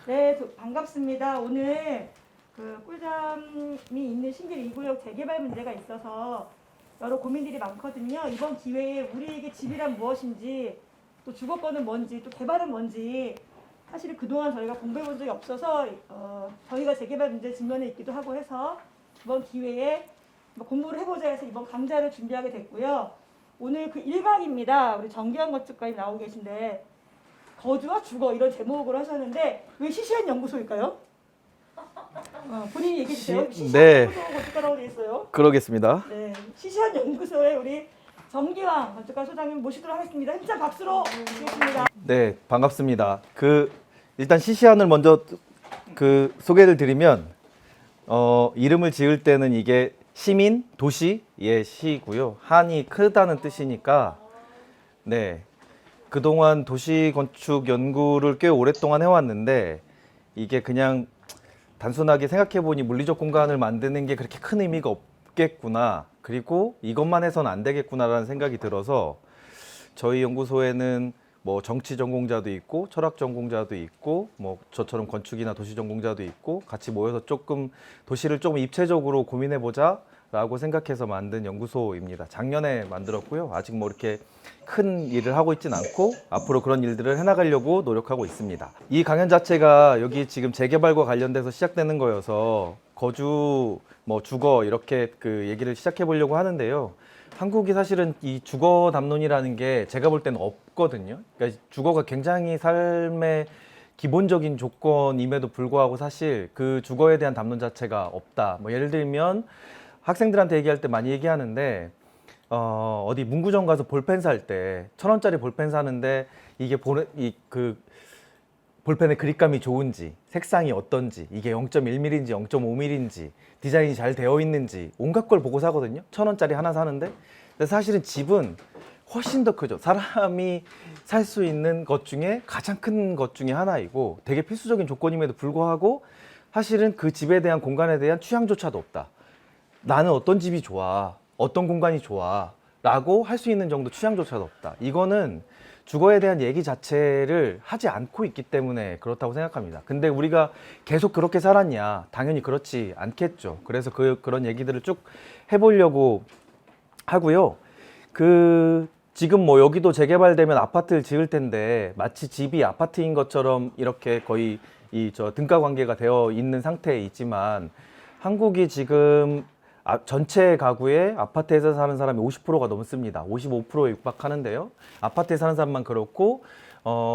네, 반갑습니다. 오늘 그 꿀잠이 있는 신길 2구역 재개발 문제가 있어서 여러 고민들이 많거든요. 이번 기회에 우리에게 집이란 무엇인지, 또 주거권은 뭔지, 또 개발은 뭔지 사실 그동안 저희가 공부해 본 적이 없어서 저희가 재개발 문제 직면해 있기도 하고 해서 이번 기회에 공부를 해보자 해서 이번 강좌를 준비하게 됐고요. 오늘 그 1강입니다. 우리 정기환 건축가님 나오고 계신데 거주와 주거 이런 제목으로 하셨는데 왜 시시한 연구소일까요? 본인이 얘기해 주세요. 시시한 네, 연구소 건축가라고 되어 있어요. 그러겠습니다. 네, 시시한 연구소에 우리 정기환 건축가 소장님 모시도록 하겠습니다. 힘찬 박수로 모시겠습니다. 네, 반갑습니다. 일단 시시한을 먼저 소개를 드리면 이름을 지을 때는 이게 시민, 도시의 시고요. 한이 크다는 뜻이니까 네. 그동안 도시 건축 연구를 꽤 오랫동안 해왔는데 이게 그냥 단순하게 생각해보니 물리적 공간을 만드는 게 그렇게 큰 의미가 없겠구나. 그리고 이것만 해서는 안 되겠구나라는 생각이 들어서 저희 연구소에는 뭐 정치 전공자도 있고 철학 전공자도 있고 뭐 저처럼 건축이나 도시 전공자도 있고 같이 모여서 조금 도시를 조금 입체적으로 고민해보자 라고 생각해서 만든 연구소입니다. 작년에 만들었고요. 아직 뭐 이렇게 큰 일을 하고 있진 않고 앞으로 그런 일들을 해나가려고 노력하고 있습니다. 이 강연 자체가 여기 지금 재개발과 관련돼서 시작되는 거여서 거주, 뭐 주거 이렇게 그 얘기를 시작해 보려고 하는데요. 한국이 사실은 이 주거 담론이라는 게 제가 볼 때는 없거든요. 그러니까 주거가 굉장히 삶의 기본적인 조건임에도 불구하고 사실 그 주거에 대한 담론 자체가 없다. 뭐 예를 들면 학생들한테 얘기할 때 많이 얘기하는데 어디 문구점 가서 볼펜 살 때 1,000원짜리 볼펜 사는데 이게 볼펜의 그립감이 좋은지 색상이 어떤지 이게 0.1mm인지 0.5mm인지 디자인이 잘 되어 있는지 온갖 걸 보고 사거든요. 1,000원짜리 하나 사는데 근데 사실은 집은 훨씬 더 크죠. 사람이 살 수 있는 것 중에 가장 큰 것 중에 하나이고 되게 필수적인 조건임에도 불구하고 사실은 그 집에 대한 공간에 대한 취향조차도 없다. 나는 어떤 집이 좋아, 어떤 공간이 좋아 라고 할 수 있는 정도 취향조차도 없다. 이거는 주거에 대한 얘기 자체를 하지 않고 있기 때문에 그렇다고 생각합니다. 근데 우리가 계속 그렇게 살았냐? 당연히 그렇지 않겠죠. 그래서 그런 얘기들을 쭉 해보려고 하고요. 지금 뭐 여기도 재개발되면 아파트를 지을 텐데 마치 집이 아파트인 것처럼 이렇게 거의 등가 관계가 되어 있는 상태에 있지만 한국이 지금 전체 가구의 아파트에서 사는 사람이 50%가 넘습니다. 55%에 육박하는데요. 아파트에 사는 사람만 그렇고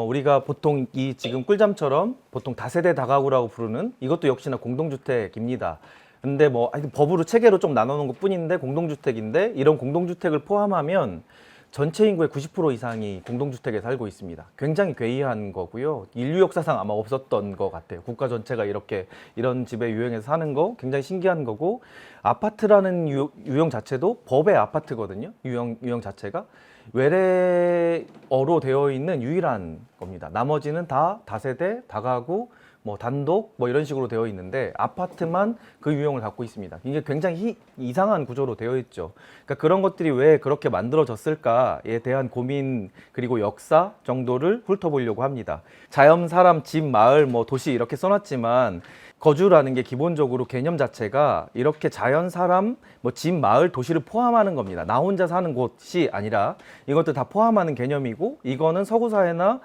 우리가 보통 이 지금 꿀잠처럼 보통 다세대 다가구라고 부르는 이것도 역시나 공동주택입니다. 근데 뭐 법으로 체계로 좀 나눠놓은 것 뿐인데 공동주택인데 이런 공동주택을 포함하면 전체 인구의 90% 이상이 공동주택에 살고 있습니다. 굉장히 괴이한 거고요. 인류 역사상 아마 없었던 것 같아요. 국가 전체가 이런 집에 유형해서 사는 거 굉장히 신기한 거고 아파트라는 유형 자체도 법의 아파트거든요. 유형 자체가 외래어로 되어 있는 유일한 겁니다. 나머지는 다 다세대, 다가구, 뭐 단독 뭐 이런 식으로 되어 있는데 아파트만 그 유형을 갖고 있습니다. 이게 굉장히 이상한 구조로 되어 있죠. 그러니까 그런 것들이 왜 그렇게 만들어졌을까에 대한 고민 그리고 역사 정도를 훑어보려고 합니다. 자연, 사람, 집, 마을, 뭐 도시 이렇게 써놨지만 거주라는 게 기본적으로 개념 자체가 이렇게 자연, 사람, 뭐 집, 마을, 도시를 포함하는 겁니다. 나 혼자 사는 곳이 아니라 이것도 다 포함하는 개념이고 이거는 서구 사회나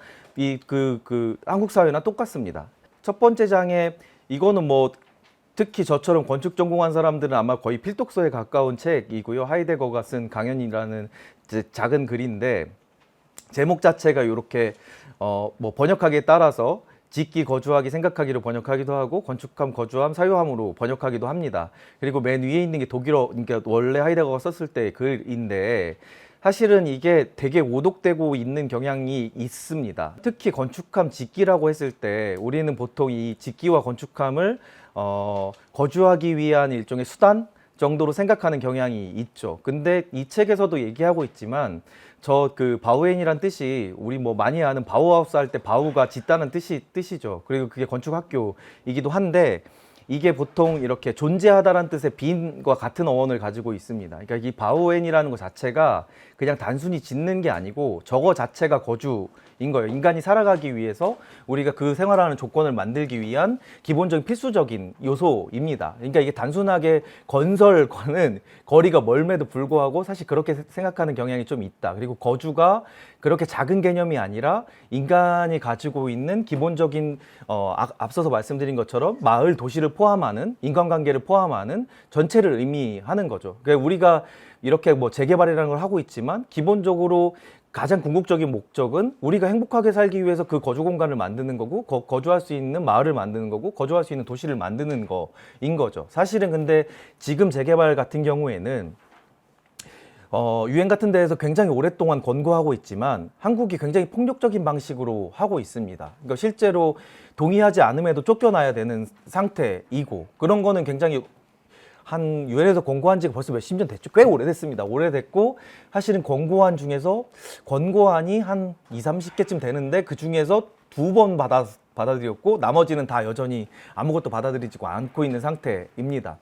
한국 사회나 똑같습니다. 첫 번째 장에 이거는 뭐 특히 저처럼 건축 전공한 사람들은 아마 거의 필독서에 가까운 책이고요. 하이데거가 쓴 강연이라는 작은 글인데 제목 자체가 이렇게 뭐 번역하기에 따라서 짓기, 거주하기, 생각하기로 번역하기도 하고 건축함, 거주함, 사유함으로 번역하기도 합니다. 그리고 맨 위에 있는 게 독일어, 그러니까 원래 하이데거가 썼을 때 글인데 사실은 이게 되게 오독되고 있는 경향이 있습니다. 특히 건축함, 짓기라고 했을 때 우리는 보통 이 짓기와 건축함을 거주하기 위한 일종의 수단 정도로 생각하는 경향이 있죠. 근데 이 책에서도 얘기하고 있지만 바우엔이란 뜻이 우리 뭐 많이 아는 바우하우스 할 때 바우가 짓다는 뜻이죠. 그리고 그게 건축학교이기도 한데 이게 보통 이렇게 존재하다라는 뜻의 being과 같은 어원을 가지고 있습니다. 그러니까 이 바우엔이라는 것 자체가 그냥 단순히 짓는 게 아니고 저거 자체가 거주인 거예요. 인간이 살아가기 위해서 우리가 그 생활하는 조건을 만들기 위한 기본적인 필수적인 요소입니다. 그러니까 이게 단순하게 건설과는 거리가 멀음에도 불구하고 사실 그렇게 생각하는 경향이 좀 있다. 그리고 거주가 그렇게 작은 개념이 아니라 인간이 가지고 있는 기본적인 앞서서 말씀드린 것처럼 마을, 도시를 포함하는 인간관계를 포함하는 전체를 의미하는 거죠. 그러니까 우리가 이렇게 뭐 재개발이라는 걸 하고 있지만 기본적으로 가장 궁극적인 목적은 우리가 행복하게 살기 위해서 그 거주 공간을 만드는 거고 거주할 수 있는 마을을 만드는 거고 거주할 수 있는 도시를 만드는 거인 거죠. 사실은 근데 지금 재개발 같은 경우에는 유엔 같은 데에서 굉장히 오랫동안 권고하고 있지만 한국이 굉장히 폭력적인 방식으로 하고 있습니다. 그러니까 실제로 동의하지 않음에도 쫓겨나야 되는 상태이고 그런 거는 굉장히 한 유엔에서 권고한 지가 벌써 몇십 년 됐죠. 꽤 오래됐습니다. 오래됐고 사실은 권고안 중에서 권고안이 한 20-30개쯤 되는데 그 중에서 2번 받아들였고 나머지는 다 여전히 아무것도 받아들이지 않고 있는 상태입니다.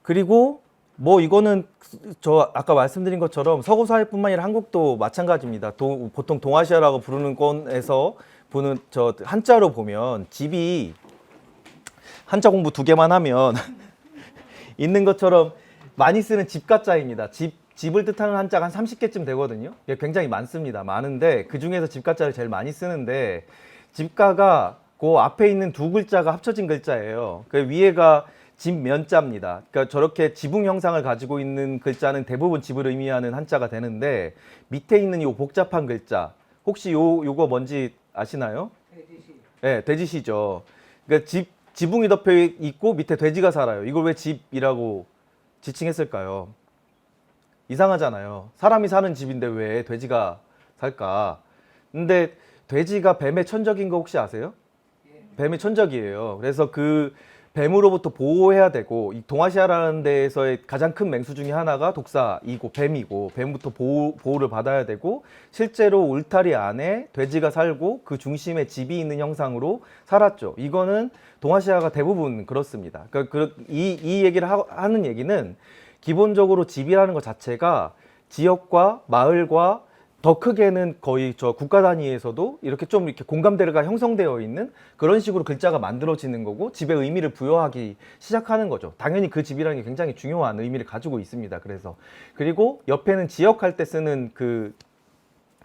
그리고 뭐 이거는 저 아까 말씀드린 것처럼 서구 사회뿐만 아니라 한국도 마찬가지입니다. 보통 동아시아라고 부르는 건에서 보는 저 한자로 보면 집이 한자 공부 2개만 하면 있는 것처럼 많이 쓰는 집가자입니다. 집을 뜻하는 한자가 한 30개쯤 되거든요. 이게 굉장히 많습니다. 많은데 그 중에서 집가자를 제일 많이 쓰는데 집가가 그 앞에 있는 2글자가 합쳐진 글자예요. 그 위에가 집면자입니다. 그러니까 저렇게 지붕 형상을 가지고 있는 글자는 대부분 집을 의미하는 한자가 되는데 밑에 있는 이 복잡한 글자 혹시 요거 뭔지 아시나요? 돼지시. 네, 돼지시죠. 그러니까 지붕이 덮여 있고 밑에 돼지가 살아요. 이걸 왜 집이라고 지칭했을까요? 이상하잖아요. 사람이 사는 집인데 왜 돼지가 살까? 근데 돼지가 뱀의 천적인 거 혹시 아세요? 뱀의 천적이에요. 그래서 그 뱀으로부터 보호해야 되고 이 동아시아라는 데에서의 가장 큰 맹수 중에 하나가 독사이고 뱀이고 뱀부터 보호를 받아야 되고 실제로 울타리 안에 돼지가 살고 그 중심에 집이 있는 형상으로 살았죠. 이거는 동아시아가 대부분 그렇습니다. 그러니까 이 얘기를 하는 얘기는 기본적으로 집이라는 것 자체가 지역과 마을과 더 크게는 거의 저 국가 단위에서도 이렇게 좀 이렇게 공감대가 형성되어 있는 그런 식으로 글자가 만들어지는 거고 집의 의미를 부여하기 시작하는 거죠. 당연히 그 집이라는 게 굉장히 중요한 의미를 가지고 있습니다. 그리고 옆에는 지역할 때 쓰는 그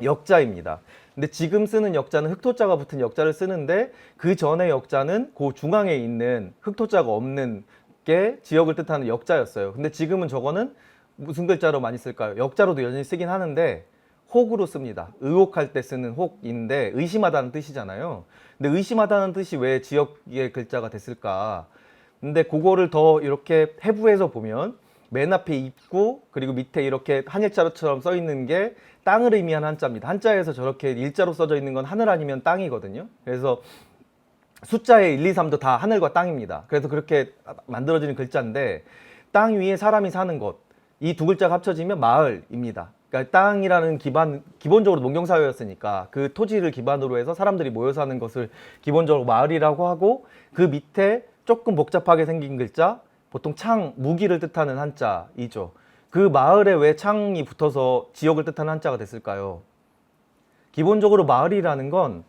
역자입니다. 근데 지금 쓰는 역자는 흑토자가 붙은 역자를 쓰는데 그 전에 역자는 그 중앙에 있는 흑토자가 없는 게 지역을 뜻하는 역자였어요. 근데 지금은 저거는 무슨 글자로 많이 쓸까요? 역자로도 여전히 쓰긴 하는데 혹으로 씁니다. 의혹할 때 쓰는 혹인데 의심하다는 뜻이잖아요. 근데 의심하다는 뜻이 왜 지역의 글자가 됐을까? 근데 그거를 더 이렇게 해부해서 보면 맨 앞에 입구 그리고 밑에 이렇게 한일자로처럼 써 있는 게 땅을 의미하는 한자입니다. 한자에서 저렇게 일자로 써져 있는 건 하늘 아니면 땅이거든요. 그래서 숫자의 1, 2, 3도 다 하늘과 땅입니다. 그래서 그렇게 만들어지는 글자인데 땅 위에 사람이 사는 곳, 이 2글자가 합쳐지면 마을입니다. 그러니까 땅이라는 기본적으로 농경사회였으니까 그 토지를 기반으로 해서 사람들이 모여 사는 것을 기본적으로 마을이라고 하고 그 밑에 조금 복잡하게 생긴 글자, 보통 창, 무기를 뜻하는 한자이죠. 그 마을에 왜 창이 붙어서 지역을 뜻하는 한자가 됐을까요? 기본적으로 마을이라는 건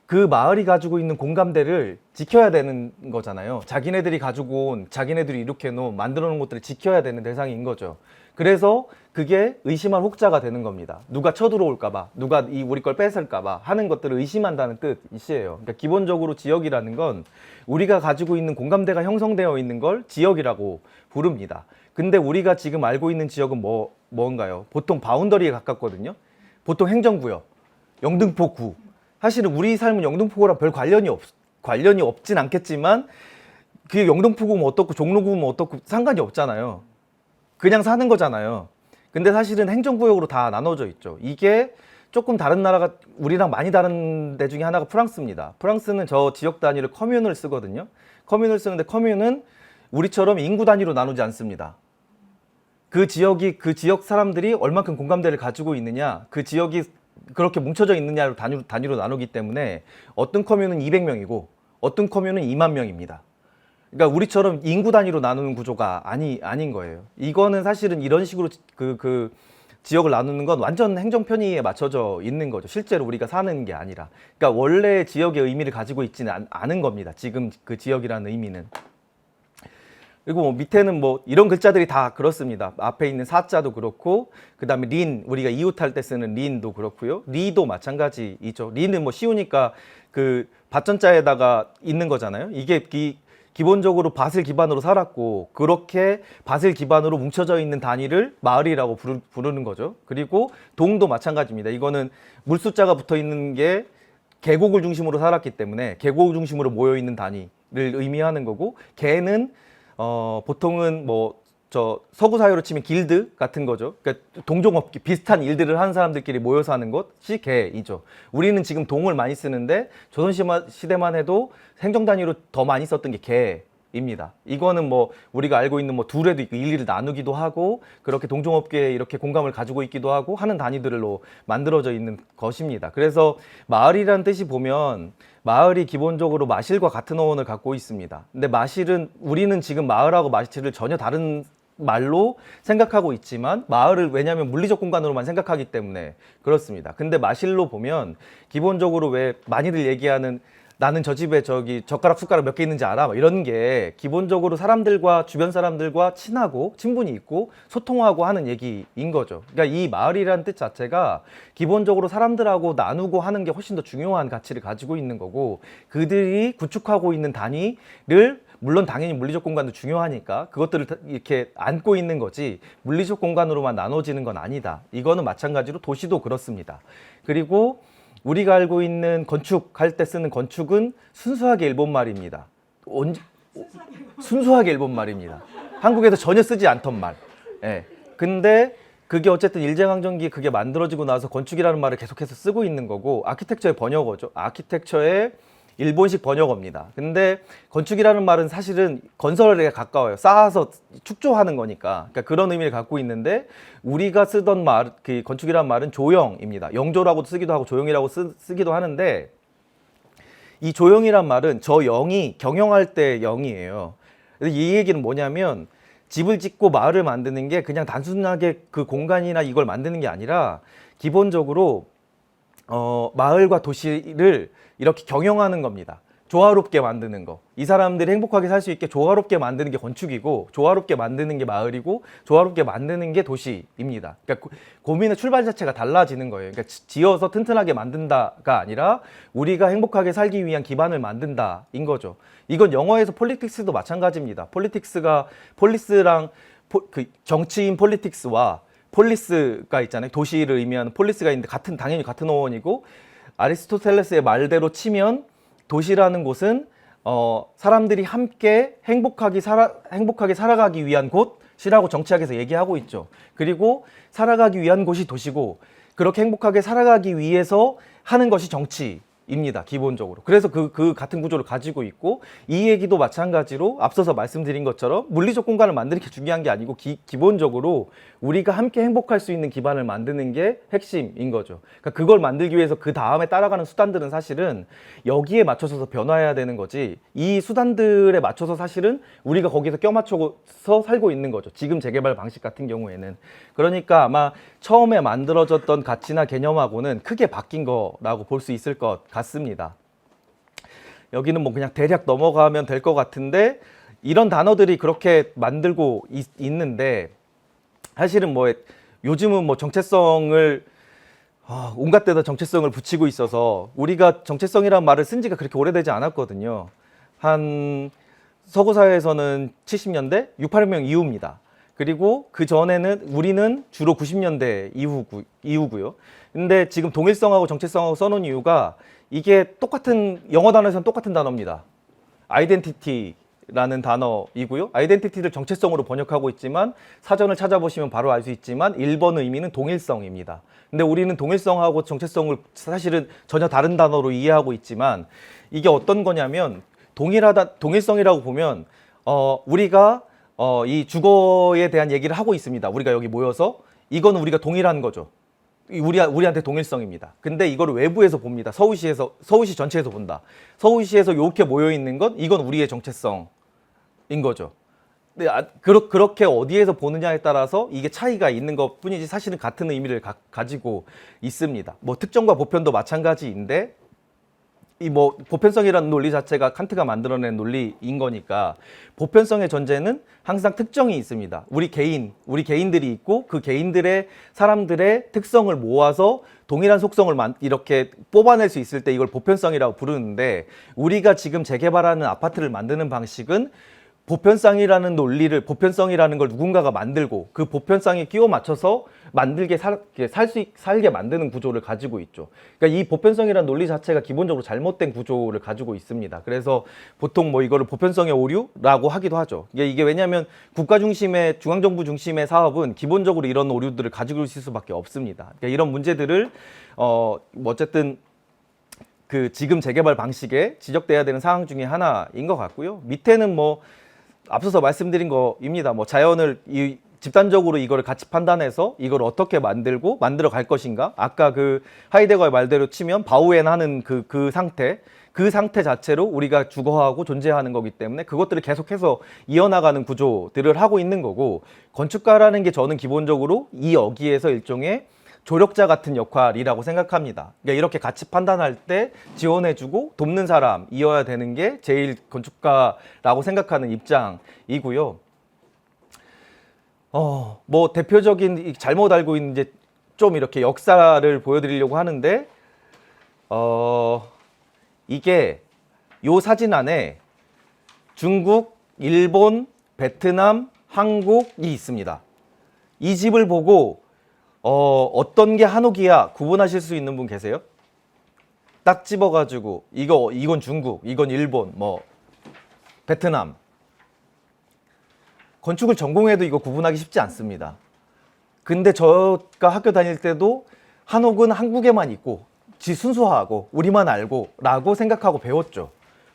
그 마을이 가지고 있는 공감대를 지켜야 되는 거잖아요. 자기네들이 가지고 온, 자기네들이 이렇게 만들어 놓은 것들을 지켜야 되는 대상인 거죠. 그래서 그게 의심할 혹자가 되는 겁니다. 누가 쳐들어올까봐, 누가 우리 걸 뺏을까봐 하는 것들을 의심한다는 뜻이에요. 그러니까 기본적으로 지역이라는 건 우리가 가지고 있는 공감대가 형성되어 있는 걸 지역이라고 부릅니다. 근데 우리가 지금 알고 있는 지역은 뭔가요? 보통 바운더리에 가깝거든요. 보통 행정구역, 영등포구. 사실은 우리 삶은 영등포구랑 별 관련이 없진 않겠지만 그게 영등포구면 어떻고 종로구면 어떻고 상관이 없잖아요. 그냥 사는 거잖아요. 근데 사실은 행정구역으로 다 나눠져 있죠. 이게 조금 다른 나라가 우리랑 많이 다른 데 중에 하나가 프랑스입니다. 프랑스는 저 지역 단위를 커뮌을 쓰거든요. 커뮌을 쓰는데 커뮌은 우리처럼 인구 단위로 나누지 않습니다. 그 지역 사람들이 얼만큼 공감대를 가지고 있느냐, 그 지역이 그렇게 뭉쳐져 있느냐로 단위로 나누기 때문에 어떤 커뮌은 200명이고 어떤 커뮤는 2만 명입니다. 그러니까 우리처럼 인구 단위로 나누는 구조가 아닌 거예요. 이거는 사실은 이런 식으로 그 지역을 나누는 건 완전 행정 편의에 맞춰져 있는 거죠. 실제로 우리가 사는 게 아니라. 그러니까 원래 지역의 의미를 가지고 있지는 않은 겁니다. 지금 그 지역이라는 의미는. 그리고 뭐 밑에는 뭐 이런 글자들이 다 그렇습니다. 앞에 있는 사자도 그렇고, 그 다음에 린, 우리가 이웃할 때 쓰는 린도 그렇고요. 리도 마찬가지이죠. 리는 뭐 쉬우니까 그 밭전자에다가 있는 거잖아요. 이게 기본적으로 밭을 기반으로 살았고, 그렇게 밭을 기반으로 뭉쳐져 있는 단위를 마을이라고 부르는 거죠. 그리고 동도 마찬가지입니다. 이거는 물숫자가 붙어 있는 게 계곡을 중심으로 살았기 때문에 계곡 중심으로 모여 있는 단위를 의미하는 거고, 개는 보통은 뭐 서구 사회로 치면 길드 같은 거죠. 그러니까 동종업계 비슷한 일들을 하는 사람들끼리 모여서 하는 것이 개이죠. 우리는 지금 동을 많이 쓰는데 조선 시대만 해도 행정 단위로 더 많이 썼던 게 개입니다. 이거는 뭐 우리가 알고 있는 뭐 둘에도 있고 일일을 나누기도 하고 그렇게 동종업계에 이렇게 공감을 가지고 있기도 하고 하는 단위들로 만들어져 있는 것입니다. 그래서 마을이라는 뜻이 보면 마을이 기본적으로 마실과 같은 어원을 갖고 있습니다. 근데 마실은 우리는 지금 마을하고 마실을 전혀 다른 말로 생각하고 있지만 마을을 왜냐하면 물리적 공간으로만 생각하기 때문에 그렇습니다. 근데 마실로 보면 기본적으로 왜 많이들 얘기하는 나는 저 집에 저기 젓가락 숟가락 몇 개 있는지 알아? 막 이런 게 기본적으로 사람들과 주변 사람들과 친하고 친분이 있고 소통하고 하는 얘기인 거죠. 그러니까 이 마을이라는 뜻 자체가 기본적으로 사람들하고 나누고 하는 게 훨씬 더 중요한 가치를 가지고 있는 거고, 그들이 구축하고 있는 단위를 물론 당연히 물리적 공간도 중요하니까 그것들을 이렇게 안고 있는 거지 물리적 공간으로만 나눠지는 건 아니다. 이거는 마찬가지로 도시도 그렇습니다. 그리고 우리가 알고 있는 건축할 때 쓰는 건축은 순수하게 일본말입니다. 순수하게 일본말입니다. 한국에서 전혀 쓰지 않던 말. 예. 근데 그게 어쨌든 일제강점기에 그게 만들어지고 나서 건축이라는 말을 계속해서 쓰고 있는 거고, 아키텍처의 번역어죠. 아키텍처의 일본식 번역어입니다. 근데 건축이라는 말은 사실은 건설에 가까워요. 쌓아서 축조하는 거니까. 그러니까 그런 의미를 갖고 있는데 우리가 쓰던 말, 그 건축이라는 말은 조형입니다. 영조라고도 쓰기도 하고 조형이라고 쓰기도 하는데, 이 조형이란 말은 저 영이 경영할 때 영이에요. 이 얘기는 뭐냐면 집을 짓고 마을을 만드는 게 그냥 단순하게 그 공간이나 이걸 만드는 게 아니라 기본적으로 마을과 도시를 이렇게 경영하는 겁니다. 조화롭게 만드는 거. 이 사람들이 행복하게 살 수 있게 조화롭게 만드는 게 건축이고, 조화롭게 만드는 게 마을이고, 조화롭게 만드는 게 도시입니다. 그러니까 고민의 출발 자체가 달라지는 거예요. 그러니까 지어서 튼튼하게 만든다가 아니라 우리가 행복하게 살기 위한 기반을 만든다인 거죠. 이건 영어에서 폴리틱스도 마찬가지입니다. 폴리스랑 그 정치인 폴리틱스와 폴리스가 있잖아요. 도시를 의미하는 폴리스가 있는데 당연히 같은 어원이고, 아리스토텔레스의 말대로 치면 도시라는 곳은 사람들이 함께 행복하게 살아가기 위한 곳이라고 정치학에서 얘기하고 있죠. 그리고 살아가기 위한 곳이 도시고, 그렇게 행복하게 살아가기 위해서 하는 것이 정치입니다. 기본적으로. 그래서 그 같은 구조를 가지고 있고, 이 얘기도 마찬가지로 앞서서 말씀드린 것처럼 물리적 공간을 만드는 게 중요한 게 아니고 기본적으로 우리가 함께 행복할 수 있는 기반을 만드는 게 핵심인 거죠. 그러니까 그걸 만들기 위해서 그 다음에 따라가는 수단들은 사실은 여기에 맞춰서 변화해야 되는 거지, 이 수단들에 맞춰서 사실은 우리가 거기서 껴맞춰서 살고 있는 거죠. 지금 재개발 방식 같은 경우에는. 그러니까 아마 처음에 만들어졌던 가치나 개념하고는 크게 바뀐 거라고 볼 수 있을 것 같습니다. 여기는 뭐 그냥 대략 넘어가면 될 것 같은데, 이런 단어들이 그렇게 만들고 있는데 사실은 뭐 요즘은 뭐 정체성을 온갖 데다 정체성을 붙이고 있어서 우리가 정체성이라는 말을 쓴 지가 그렇게 오래되지 않았거든요. 한 서구 사회에서는 70년대 6.8혁명 이후입니다. 그리고 그 전에는 우리는 주로 90년대 이후고요. 근데 지금 동일성하고 정체성하고 써놓은 이유가 이게 똑같은 영어 단어에서는 똑같은 단어입니다. 아이덴티티라는 단어이고요. 아이덴티티를 정체성으로 번역하고 있지만 사전을 찾아보시면 바로 알 수 있지만 1번 의미는 동일성입니다. 근데 우리는 동일성하고 정체성을 사실은 전혀 다른 단어로 이해하고 있지만, 이게 어떤 거냐면 동일성이라고 보면 우리가 이 주거에 대한 얘기를 하고 있습니다. 우리가 여기 모여서 이건 우리가 동일한 거죠. 우리한테 동일성입니다. 근데 이거를 외부에서 봅니다. 서울시 전체에서 본다. 서울시에서 이렇게 모여 있는 건 이건 우리의 정체성인 거죠. 근데 그렇게 어디에서 보느냐에 따라서 이게 차이가 있는 것 뿐이지 사실은 같은 의미를 가지고 있습니다. 뭐 특정과 보편도 마찬가지인데 이 뭐 보편성이라는 논리 자체가 칸트가 만들어낸 논리인 거니까 보편성의 전제는 항상 특정이 있습니다. 우리 개인들이 있고 그 개인들의 사람들의 특성을 모아서 동일한 속성을 이렇게 뽑아낼 수 있을 때 이걸 보편성이라고 부르는데 우리가 지금 재개발하는 아파트를 만드는 방식은 보편성이라는 걸 누군가가 만들고 그 보편성에 끼워 맞춰서 살게 만드는 구조를 가지고 있죠. 그러니까 이 보편성이라는 논리 자체가 기본적으로 잘못된 구조를 가지고 있습니다. 그래서 보통 뭐 이거를 보편성의 오류라고 하기도 하죠. 이게 왜냐하면 국가 중심의 중앙정부 중심의 사업은 기본적으로 이런 오류들을 가지고 있을 수밖에 없습니다. 그러니까 이런 문제들을 어쨌든 그 지금 재개발 방식에 지적돼야 되는 사항 중에 하나인 것 같고요. 밑에는 뭐 앞서서 말씀드린 거입니다. 뭐 자연을 집단적으로 이거를 같이 판단해서 이걸 어떻게 만들고 만들어 갈 것인가. 아까 그 하이데거의 말대로 치면 바우엔 하는 그 상태 자체로 우리가 주거하고 존재하는 거기 때문에 그것들을 계속해서 이어나가는 구조들을 하고 있는 거고 건축가라는 게 저는 기본적으로 이 여기에서 일종의 조력자 같은 역할이라고 생각합니다. 그러니까 이렇게 같이 판단할 때 지원해주고 돕는 사람이어야 되는 게 제일 건축가라고 생각하는 입장이고요. 뭐 대표적인 잘못 알고 있는 이제 좀 이렇게 역사를 보여드리려고 하는데 이게 요 사진 안에 중국, 일본, 베트남, 한국이 있습니다. 이 집을 보고 어떤 게 한옥이야 구분하실 수 있는 분 계세요? 딱 집어가지고 이건 중국, 이건 일본, 뭐 베트남. 건축을 전공해도 이거 구분하기 쉽지 않습니다. 근데 저가 학교 다닐 때도 한옥은 한국에만 있고 순수하고 우리만 알고 라고 생각하고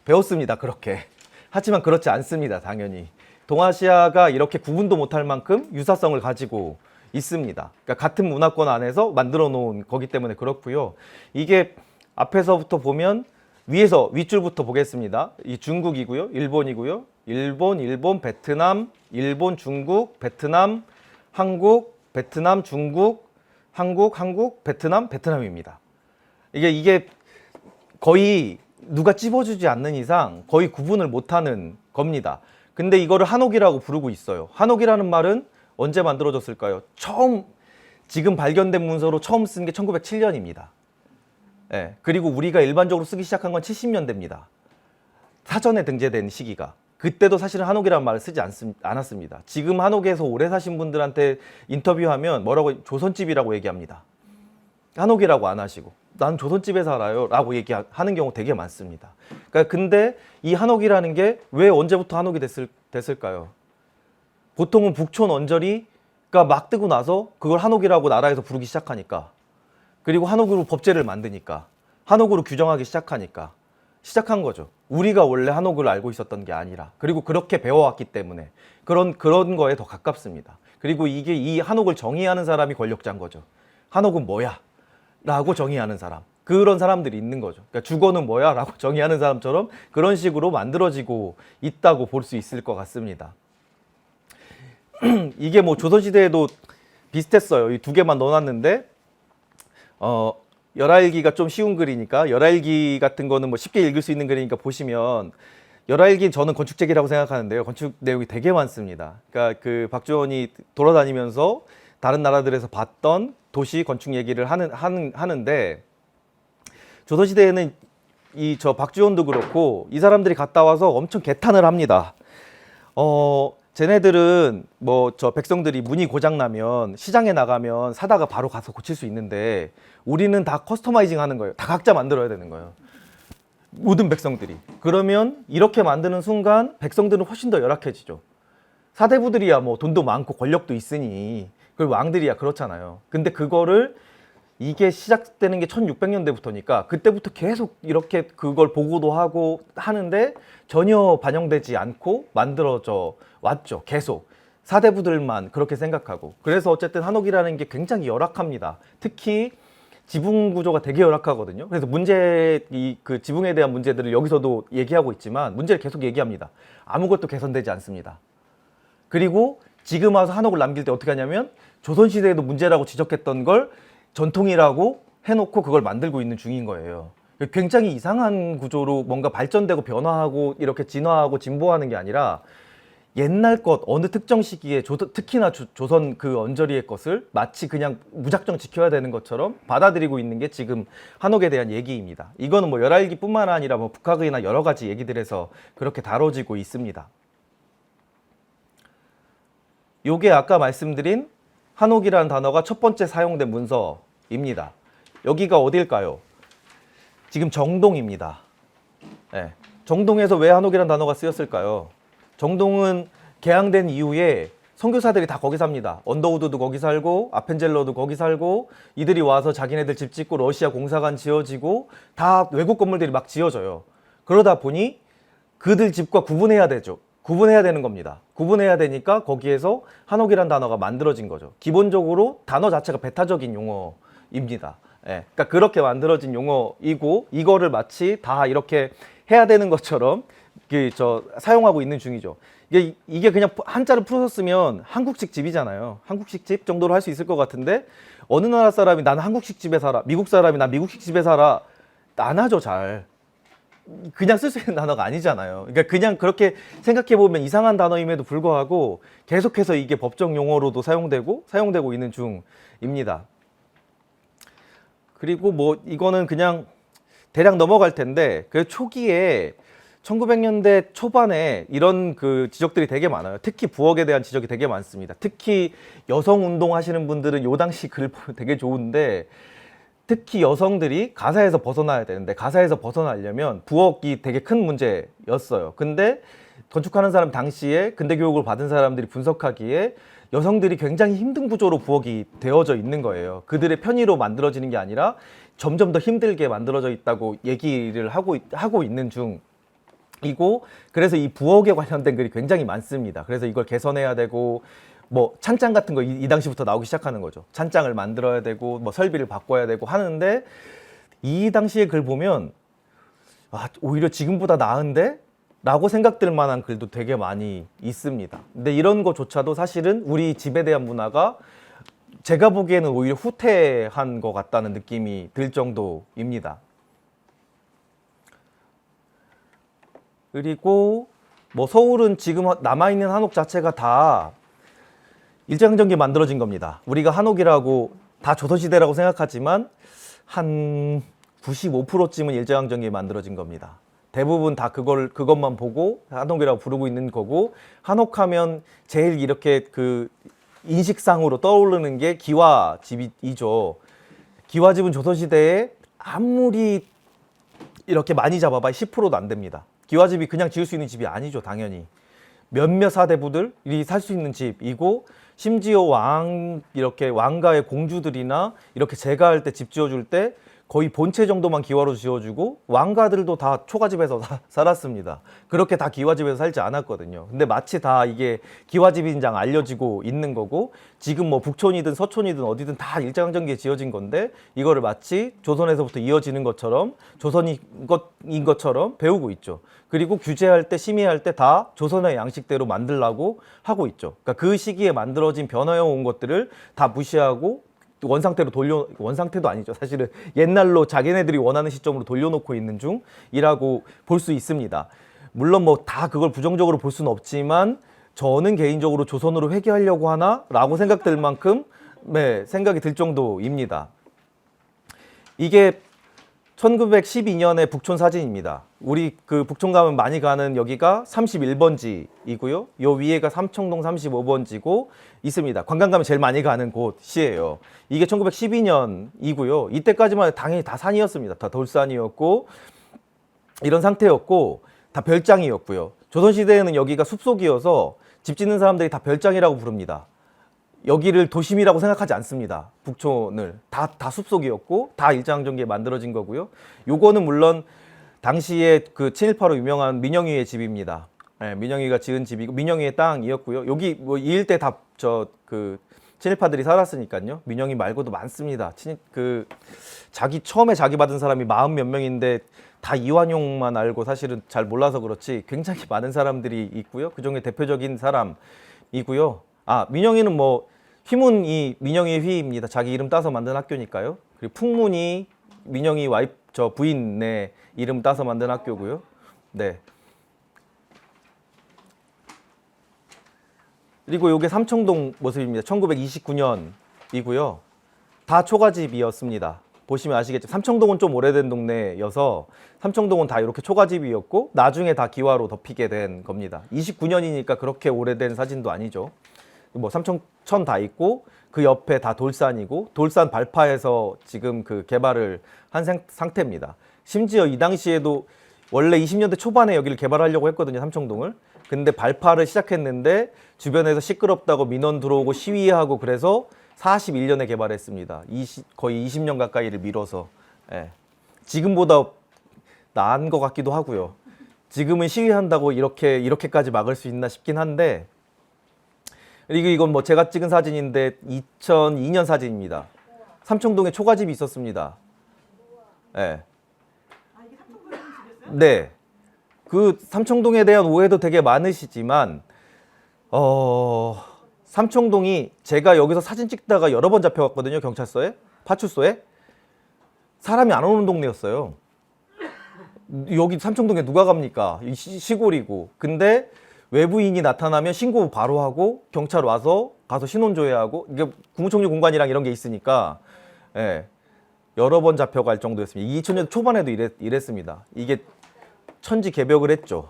배웠습니다. 그렇게. 하지만 그렇지 않습니다. 당연히. 동아시아가 이렇게 구분도 못할 만큼 유사성을 가지고 있습니다. 그러니까 같은 문화권 안에서 만들어 놓은 거기 때문에 그렇고요. 이게 앞에서부터 보면 윗줄부터 보겠습니다. 이 중국이고요. 일본이고요. 일본, 베트남, 일본, 중국, 베트남, 한국, 베트남, 중국, 한국, 베트남입니다. 이게 거의 누가 찝어주지 않는 이상 거의 구분을 못하는 겁니다. 근데 이거를 한옥이라고 부르고 있어요. 한옥이라는 말은 언제 만들어졌을까요? 지금 발견된 문서로 처음 쓴 게 1907년입니다. 예, 그리고 우리가 일반적으로 쓰기 시작한 건 70년대입니다. 사전에 등재된 시기가. 그때도 사실은 한옥이라는 말을 쓰지 않았습니다. 지금 한옥에서 오래 사신 분들한테 인터뷰하면 뭐라고 조선집이라고 얘기합니다. 한옥이라고 안 하시고 난 조선집에 살아요 라고 얘기하는 경우 되게 많습니다. 그러니까 근데 이 한옥이라는 게 왜 언제부터 한옥이 됐을까요? 보통은 북촌 언저리가 막 뜨고 나서 그걸 한옥이라고 나라에서 부르기 시작하니까, 그리고 한옥으로 법제를 만드니까, 한옥으로 규정하기 시작하니까 시작한 거죠. 우리가 원래 한옥을 알고 있었던 게 아니라, 그리고 그렇게 배워왔기 때문에 그런 거에 더 가깝습니다. 그리고 이 한옥을 정의하는 사람이 권력자인 거죠. 한옥은 뭐야? 라고 정의하는 사람. 그런 사람들이 있는 거죠. 그러니까 주거는 뭐야? 라고 정의하는 사람처럼 그런 식으로 만들어지고 있다고 볼 수 있을 것 같습니다. 이게 뭐 조선시대에도 비슷했어요. 이 두 개만 넣어놨는데, 열하일기가 좀 쉬운 글이니까, 열하일기 같은 거는 뭐 쉽게 읽을 수 있는 글이니까 보시면, 열하일기 저는 건축책이라고 생각하는데요. 건축 내용이 되게 많습니다. 그러니까 그 박주원이 돌아다니면서 다른 나라들에서 봤던 도시 건축 얘기를 하는데, 조선시대에는 저 박주원도 그렇고 이 사람들이 갔다 와서 엄청 개탄을 합니다. 쟤네들은 뭐 저 백성들이 문이 고장나면 시장에 나가면 사다가 바로 가서 고칠 수 있는데 우리는 다 커스터마이징 하는 거예요. 다 각자 만들어야 되는 거예요. 모든 백성들이. 그러면 이렇게 만드는 순간 백성들은 훨씬 더 열악해지죠. 사대부들이야 뭐 돈도 많고 권력도 있으니, 그리고 왕들이야 그렇잖아요. 근데 그거를 이게 시작되는 게 1600년대부터니까 그때부터 계속 이렇게 그걸 보고도 하고 하는데 전혀 반영되지 않고 만들어져 왔죠. 계속 사대부들만 그렇게 생각하고, 그래서 어쨌든 한옥이라는 게 굉장히 열악합니다. 특히 지붕 구조가 되게 열악하거든요. 그래서 그 지붕에 대한 문제들을 여기서도 얘기하고 있지만 문제를 계속 얘기합니다. 아무것도 개선되지 않습니다. 그리고 지금 와서 한옥을 남길 때 어떻게 하냐면 조선시대에도 문제라고 지적했던 걸 전통이라고 해놓고 그걸 만들고 있는 중인 거예요. 굉장히 이상한 구조로 뭔가 발전되고 변화하고 이렇게 진화하고 진보하는 게 아니라 옛날 것 어느 특정 시기에 특히나 조선 그 언저리의 것을 마치 그냥 무작정 지켜야 되는 것처럼 받아들이고 있는 게 지금 한옥에 대한 얘기입니다. 이거는 뭐 열알기뿐만 아니라 뭐 북학의나 여러 가지 얘기들에서 그렇게 다뤄지고 있습니다. 요게 아까 말씀드린 한옥이라는 단어가 첫 번째 사용된 문서입니다. 여기가 어딜까요? 지금 정동입니다. 네. 정동에서 왜 한옥이라는 단어가 쓰였을까요? 정동은 개항된 이후에 선교사들이 다 거기 삽니다. 언더우드도 거기 살고 아펜젤러도 거기 살고 이들이 와서 자기네들 집 짓고 러시아 공사관 지어지고 다 외국 건물들이 막 지어져요. 그러다 보니 그들 집과 구분해야 되죠. 구분해야 되는 겁니다. 구분해야 되니까 거기에서 한옥이란 단어가 만들어진 거죠. 기본적으로 단어 자체가 배타적인 용어입니다. 예, 그러니까 그렇게 만들어진 용어이고 이거를 마치 다 이렇게 해야 되는 것처럼 사용하고 있는 중이죠. 이게 그냥 한자를 풀어서 쓰면 한국식 집이잖아요. 한국식 집 정도로 할 수 있을 것 같은데 어느 나라 사람이 나는 한국식 집에 살아, 미국 사람이 난 미국식 집에 살아, 안 하죠. 잘 그냥 쓸 수 있는 단어가 아니잖아요. 그러니까 그냥 그렇게 생각해 보면 이상한 단어임에도 불구하고 계속해서 이게 법정 용어로도 사용되고 있는 중입니다. 그리고 뭐 이거는 그냥 대략 넘어갈 텐데 그 초기에 1900년대 초반에 이런 그 지적들이 되게 많아요. 특히 부엌에 대한 지적이 되게 많습니다. 특히 여성 운동 하시는 분들은 요 당시 글 보면 되게 좋은데, 특히 여성들이 가사에서 벗어나야 되는데 가사에서 벗어나려면 부엌이 되게 큰 문제였어요. 근데 건축하는 사람 당시에 근대 교육을 받은 사람들이 분석하기에 여성들이 굉장히 힘든 구조로 부엌이 되어져 있는 거예요. 그들의 편의로 만들어지는 게 아니라 점점 더 힘들게 만들어져 있다고 얘기를 하고 있는 중이고, 그래서 이 부엌에 관련된 글이 굉장히 많습니다. 그래서 이걸 개선해야 되고 뭐 찬장 같은 거 이 당시부터 나오기 시작하는 거죠. 찬장을 만들어야 되고 뭐 설비를 바꿔야 되고 하는데, 이 당시의 글 보면 오히려 지금보다 나은데? 라고 생각될 만한 글도 되게 많이 있습니다. 근데 이런 거조차도 사실은 우리 집에 대한 문화가 제가 보기에는 오히려 후퇴한 것 같다는 느낌이 들 정도입니다. 그리고 뭐 서울은 지금 남아있는 한옥 자체가 다 일제강점기에 만들어진 겁니다. 우리가 한옥이라고 다 조선시대라고 생각하지만 한 95%쯤은 일제강점기에 만들어진 겁니다. 대부분 다 그것만 보고 한옥이라고 부르고 있는 거고, 한옥하면 제일 이렇게 그 인식상으로 떠오르는 게 기와집이죠. 기와집은 조선시대에 아무리 이렇게 많이 잡아봐야 10%도 안 됩니다. 기와집이 그냥 지을 수 있는 집이 아니죠, 당연히. 몇몇 사대부들이 살 수 있는 집이고, 심지어 이렇게 왕가의 공주들이나 이렇게 제가할 때 집 지어줄 때 거의 본체 정도만 기와로 지어주고, 왕가들도 다 초가집에서 살았습니다. 그렇게 다 기와집에서 살지 않았거든요. 근데 마치 다 이게 기와집인 장 알려지고 있는 거고, 지금 뭐 북촌이든 서촌이든 어디든 다 일제강점기에 지어진 건데 이거를 마치 조선에서부터 이어지는 것처럼, 조선인 것처럼 배우고 있죠. 그리고 규제할 때, 심의할 때 다 조선의 양식대로 만들라고 하고 있죠. 그러니까 그 시기에 만들어진 변화해 온 것들을 다 무시하고 원상태도 아니죠. 사실은 옛날로 자기네들이 원하는 시점으로 돌려놓고 있는 중이라고 볼 수 있습니다. 물론 뭐 다 그걸 부정적으로 볼 수는 없지만 저는 개인적으로 조선으로 회귀하려고 하나? 라고 생각될 만큼 생각이 들 정도입니다. 이게 1912년의 북촌 사진입니다. 우리 그 북촌 가면 많이 가는 여기가 31번지이고요. 요 위에가 삼청동 35번지고 있습니다. 관광 가면 제일 많이 가는 곳이에요. 이게 1912년이고요. 이때까지만 당연히 다 산이었습니다. 다 돌산이었고 이런 상태였고 다 별장이었고요. 조선시대에는 여기가 숲속이어서 집 짓는 사람들이 다 별장이라고 부릅니다. 여기를 도심이라고 생각하지 않습니다. 북촌을 다 숲속이었고 다 일제강점기에 만들어진 거고요. 요거는 물론 당시에 그 친일파로 유명한 민영위의 집입니다. 네, 민영이가 지은 집이고 민영이의 땅이었고요. 여기 뭐 이 일대 다 저 그 친일파들이 살았으니까요. 민영이 말고도 많습니다. 자기 처음에 자기 받은 사람이 40 몇 명인데 다 이완용만 알고 사실은 잘 몰라서 그렇지 굉장히 많은 사람들이 있고요. 그 중에 대표적인 사람이고요. 아, 민영이는 뭐 휘문이 민영이의 휘입니다. 자기 이름 따서 만든 학교니까요. 그리고 풍문이 민영이 저 부인의 이름 따서 만든 학교고요. 네. 그리고 이게 삼청동 모습입니다. 1929년이고요. 다 초가집이었습니다. 보시면 아시겠죠. 삼청동은 좀 오래된 동네여서 삼청동은 다 이렇게 초가집이었고 나중에 다 기와로 덮이게 된 겁니다. 29년이니까 그렇게 오래된 사진도 아니죠. 뭐 삼청천 다 있고 그 옆에 다 돌산이고 돌산 발파에서 지금 그 개발을 한 상태입니다. 심지어 이 당시에도 원래 20년대 초반에 여기를 개발하려고 했거든요. 삼청동을. 근데 발파를 시작했는데 주변에서 시끄럽다고 민원 들어오고 시위하고 그래서 41년에 개발했습니다. 거의 20년 가까이를 미뤄서. 예. 지금보다 나은 것 같기도 하고요. 지금은 시위한다고 이렇게까지 막을 수 있나 싶긴 한데 그리고 이건 뭐 제가 찍은 사진인데 2002년 사진입니다. 삼청동에 초가집이 있었습니다. 예. 아, 이게 삼청동에 집이었어요? 네. 그 삼청동에 대한 오해도 되게 많으시지만 삼청동이 제가 여기서 사진 찍다가 여러 번 잡혀갔거든요. 경찰서에 파출소에 사람이 안 오는 동네였어요. 여기 삼청동에 누가 갑니까? 시골이고. 근데 외부인이 나타나면 신고 바로 하고 경찰 와서 가서 신원 조회하고 이게 국무총리 공간이랑 이런 게 있으니까 예, 여러 번 잡혀갈 정도였습니다. 2000년 초반에도 이랬습니다. 이게 천지개벽을 했죠.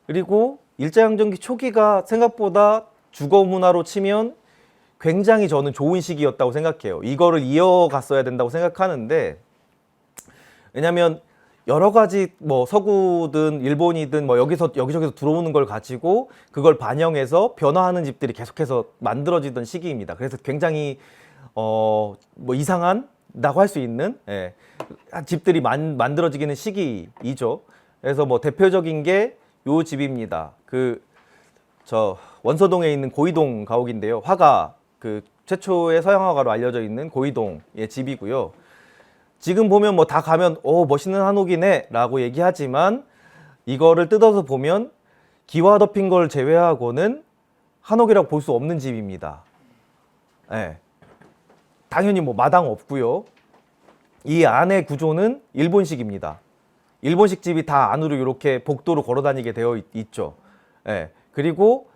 그리고 일제강점기 초기가 생각보다 주거 문화로 치면 굉장히 저는 좋은 시기였다고 생각해요. 이거를 이어갔어야 된다고 생각하는데 왜냐하면 여러 가지 뭐 서구든 일본이든 뭐 여기저기서 들어오는 걸 가지고 그걸 반영해서 변화하는 집들이 계속해서 만들어지던 시기입니다. 그래서 굉장히 뭐 이상한다고 할 수 있는 집들이 만들어지기는 시기이죠. 그래서 뭐 대표적인 게 요 집입니다. 저 원서동에 있는 고이동 가옥인데요. 화가 최초의 서양 화가로 알려져 있는 고이동의 집이고요. 지금 보면 뭐 다 가면 멋있는 한옥이네 라고 얘기하지만 이거를 뜯어서 보면 기와 덮인 걸 제외하고는 한옥이라고 볼 수 없는 집입니다. 네. 당연히 뭐 마당 없고요. 이 안의 구조는 일본식입니다. 일본식 집이 다 안으로 이렇게 복도로 걸어 다니게 되어 있죠. 네. 그리고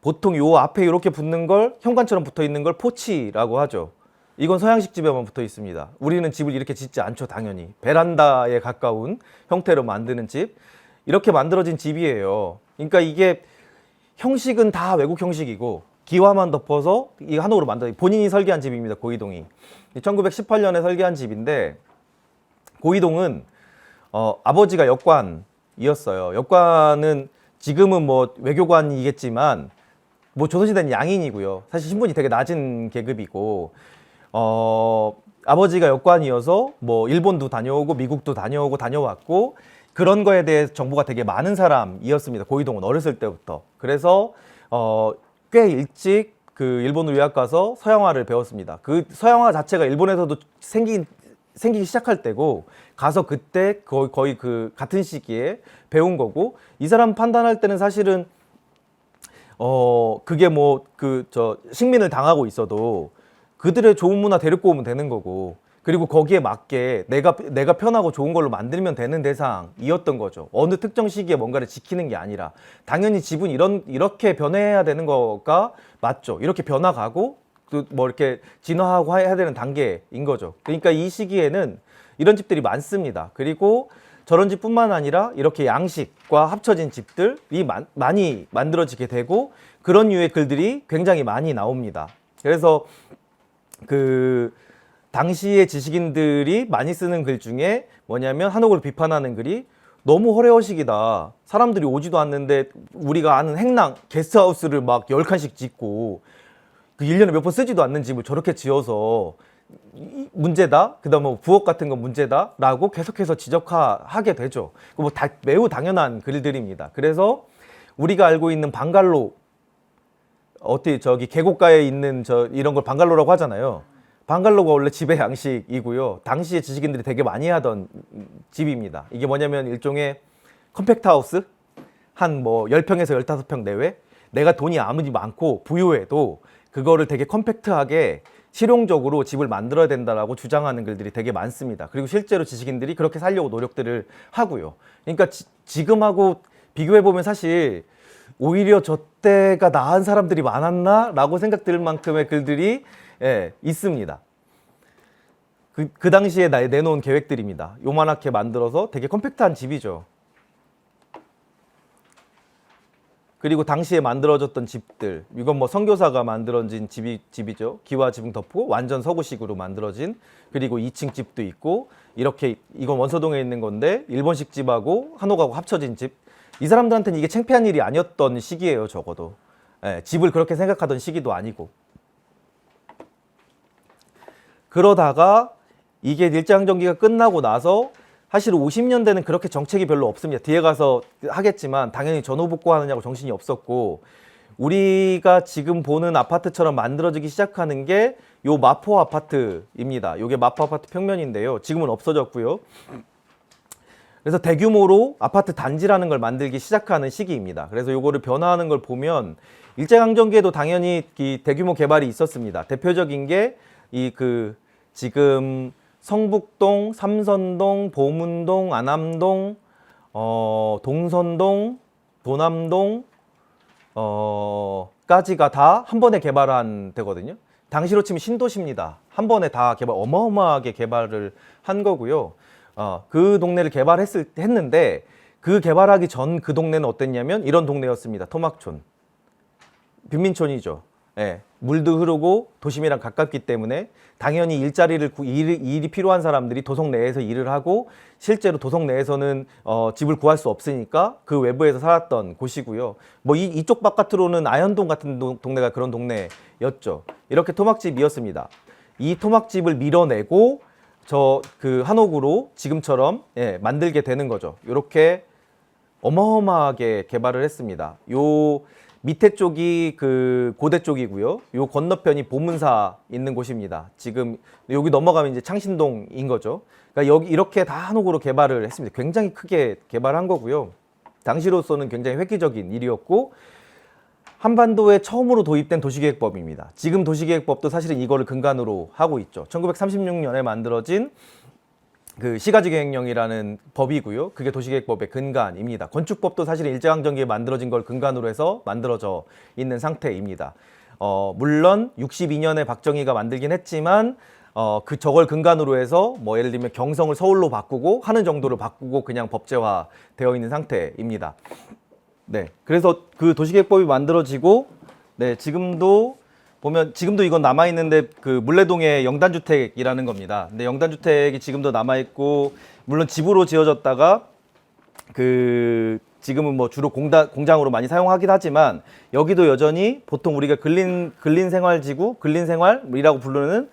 보통 요 앞에 이렇게 붙는 걸 현관처럼 붙어 있는 걸 포치라고 하죠. 이건 서양식 집에만 붙어 있습니다. 우리는 집을 이렇게 짓지 않죠, 당연히. 베란다에 가까운 형태로 만드는 집. 이렇게 만들어진 집이에요. 그러니까 이게 형식은 다 외국 형식이고 기와만 덮어서 이 한옥으로 본인이 설계한 집입니다, 고이동이. 1918년에 설계한 집인데 고이동은 아버지가 역관이었어요. 역관은 지금은 뭐 외교관이겠지만 뭐 조선시대는 양인이고요. 사실 신분이 되게 낮은 계급이고 아버지가 역관이어서 뭐 일본도 다녀오고 미국도 다녀왔고 그런 거에 대해 정보가 되게 많은 사람이었습니다. 고이동은 어렸을 때부터. 그래서 꽤 일찍 그 일본으로 유학 가서 서양화를 배웠습니다. 그 서양화 자체가 일본에서도 생기기 시작할 때고 가서 그때 거의 그 같은 시기에 배운 거고 이 사람 판단할 때는 사실은 그게 뭐 식민을 당하고 있어도 그들의 좋은 문화 데리고 오면 되는 거고 그리고 거기에 맞게 내가 편하고 좋은 걸로 만들면 되는 대상이었던 거죠. 어느 특정 시기에 뭔가를 지키는 게 아니라 당연히 집은 이렇게 변해야 되는 거가 맞죠. 이렇게 변화가고 뭐 이렇게 진화하고 해야 되는 단계인 거죠. 그러니까 이 시기에는 이런 집들이 많습니다. 그리고 저런 집뿐만 아니라 이렇게 양식과 합쳐진 집들이 많이 만들어지게 되고 그런 류의 글들이 굉장히 많이 나옵니다. 그래서 당시의 지식인들이 많이 쓰는 글 중에 뭐냐면 한옥을 비판하는 글이 너무 허례허식이다. 사람들이 오지도 않는데 우리가 아는 행랑 게스트하우스를 막 10칸씩 짓고 1년에 몇 번 쓰지도 않는 집을 저렇게 지어서 문제다. 그다음 뭐 부엌 같은 건 문제다라고 계속해서 지적하게 되죠. 뭐 매우 당연한 글들입니다. 그래서 우리가 알고 있는 방갈로 어떻게 저기 계곡가에 있는 이런 걸 방갈로라고 하잖아요. 방갈로가 원래 집의 양식이고요. 당시에 지식인들이 되게 많이 하던 집입니다. 이게 뭐냐면 일종의 컴팩트 하우스 한 뭐 10평에서 15평 내외. 내가 돈이 아무리 많고 부유해도 그거를 되게 컴팩트하게 실용적으로 집을 만들어야 된다라고 주장하는 글들이 되게 많습니다. 그리고 실제로 지식인들이 그렇게 살려고 노력들을 하고요. 그러니까 지금하고 비교해 보면 사실 오히려 저 때가 나은 사람들이 많았나? 라고 생각들 만큼의 글들이 있습니다. 그 당시에 내놓은 계획들입니다. 요만하게 만들어서 되게 컴팩트한 집이죠. 그리고 당시에 만들어졌던 집들, 이건 뭐 선교사가 만들어진 집이죠. 기와 지붕 덮고 완전 서구식으로 만들어진, 그리고 2층 집도 있고, 이렇게 이건 원서동에 있는 건데 일본식 집하고 한옥하고 합쳐진 집. 이 사람들한테는 이게 창피한 일이 아니었던 시기예요, 적어도. 집을 그렇게 생각하던 시기도 아니고. 그러다가 이게 일제강점기가 끝나고 나서 사실 50년대는 그렇게 정책이 별로 없습니다. 뒤에 가서 하겠지만 당연히 전후복구 하느냐고 정신이 없었고, 우리가 지금 보는 아파트처럼 만들어지기 시작하는 게 요 마포 아파트입니다. 요게 마포 아파트 평면인데요. 지금은 없어졌고요. 그래서 대규모로 아파트 단지라는 걸 만들기 시작하는 시기입니다. 그래서 요거를 변화하는 걸 보면 일제강점기에도 당연히 이 대규모 개발이 있었습니다. 대표적인 게 지금 성북동, 삼선동, 보문동, 안암동, 동선동, 도남동, 까지가 다 한 번에 개발한 데거든요. 당시로 치면 신도시입니다. 한 번에 다 어마어마하게 개발을 한 거고요. 그 동네를 했는데 그 개발하기 전 그 동네는 어땠냐면 이런 동네였습니다. 토막촌. 빈민촌이죠. 물도 흐르고 도심이랑 가깝기 때문에 당연히 일이 필요한 사람들이 도성 내에서 일을 하고, 실제로 도성 내에서는 집을 구할 수 없으니까 그 외부에서 살았던 곳이고요. 뭐 이쪽 바깥으로는 아현동 같은 동네가 그런 동네였죠. 이렇게 토막집이었습니다. 이 토막집을 밀어내고 한옥으로 지금처럼 만들게 되는 거죠. 이렇게 어마어마하게 개발을 했습니다. 요 밑에 쪽이 그 고대 쪽이고요. 요 건너편이 보문사 있는 곳입니다. 지금 여기 넘어가면 이제 창신동인 거죠. 그러니까 여기 이렇게 다 한옥으로 개발을 했습니다. 굉장히 크게 개발한 거고요. 당시로서는 굉장히 획기적인 일이었고, 한반도에 처음으로 도입된 도시계획법입니다. 지금 도시계획법도 사실은 이거를 근간으로 하고 있죠. 1936년에 만들어진 그 시가지계획령이라는 법이고요. 그게 도시계획법의 근간입니다. 건축법도 사실은 일제강점기에 만들어진 걸 근간으로 해서 만들어져 있는 상태입니다. 물론 62년에 박정희가 만들긴 했지만 저걸 근간으로 해서 뭐 예를 들면 경성을 서울로 바꾸고 하는 정도로 바꾸고 그냥 법제화 되어 있는 상태입니다. 네, 그래서 그 도시계획법이 만들어지고, 지금도 이건 남아있는데 그 물레동의 영단주택이라는 겁니다. 근데 영단주택이 지금도 남아있고, 물론 집으로 지어졌다가 지금은 뭐 주로 공장으로 많이 사용하긴 하지만, 여기도 여전히 보통 우리가 근린생활지구, 근린생활이라고 부르는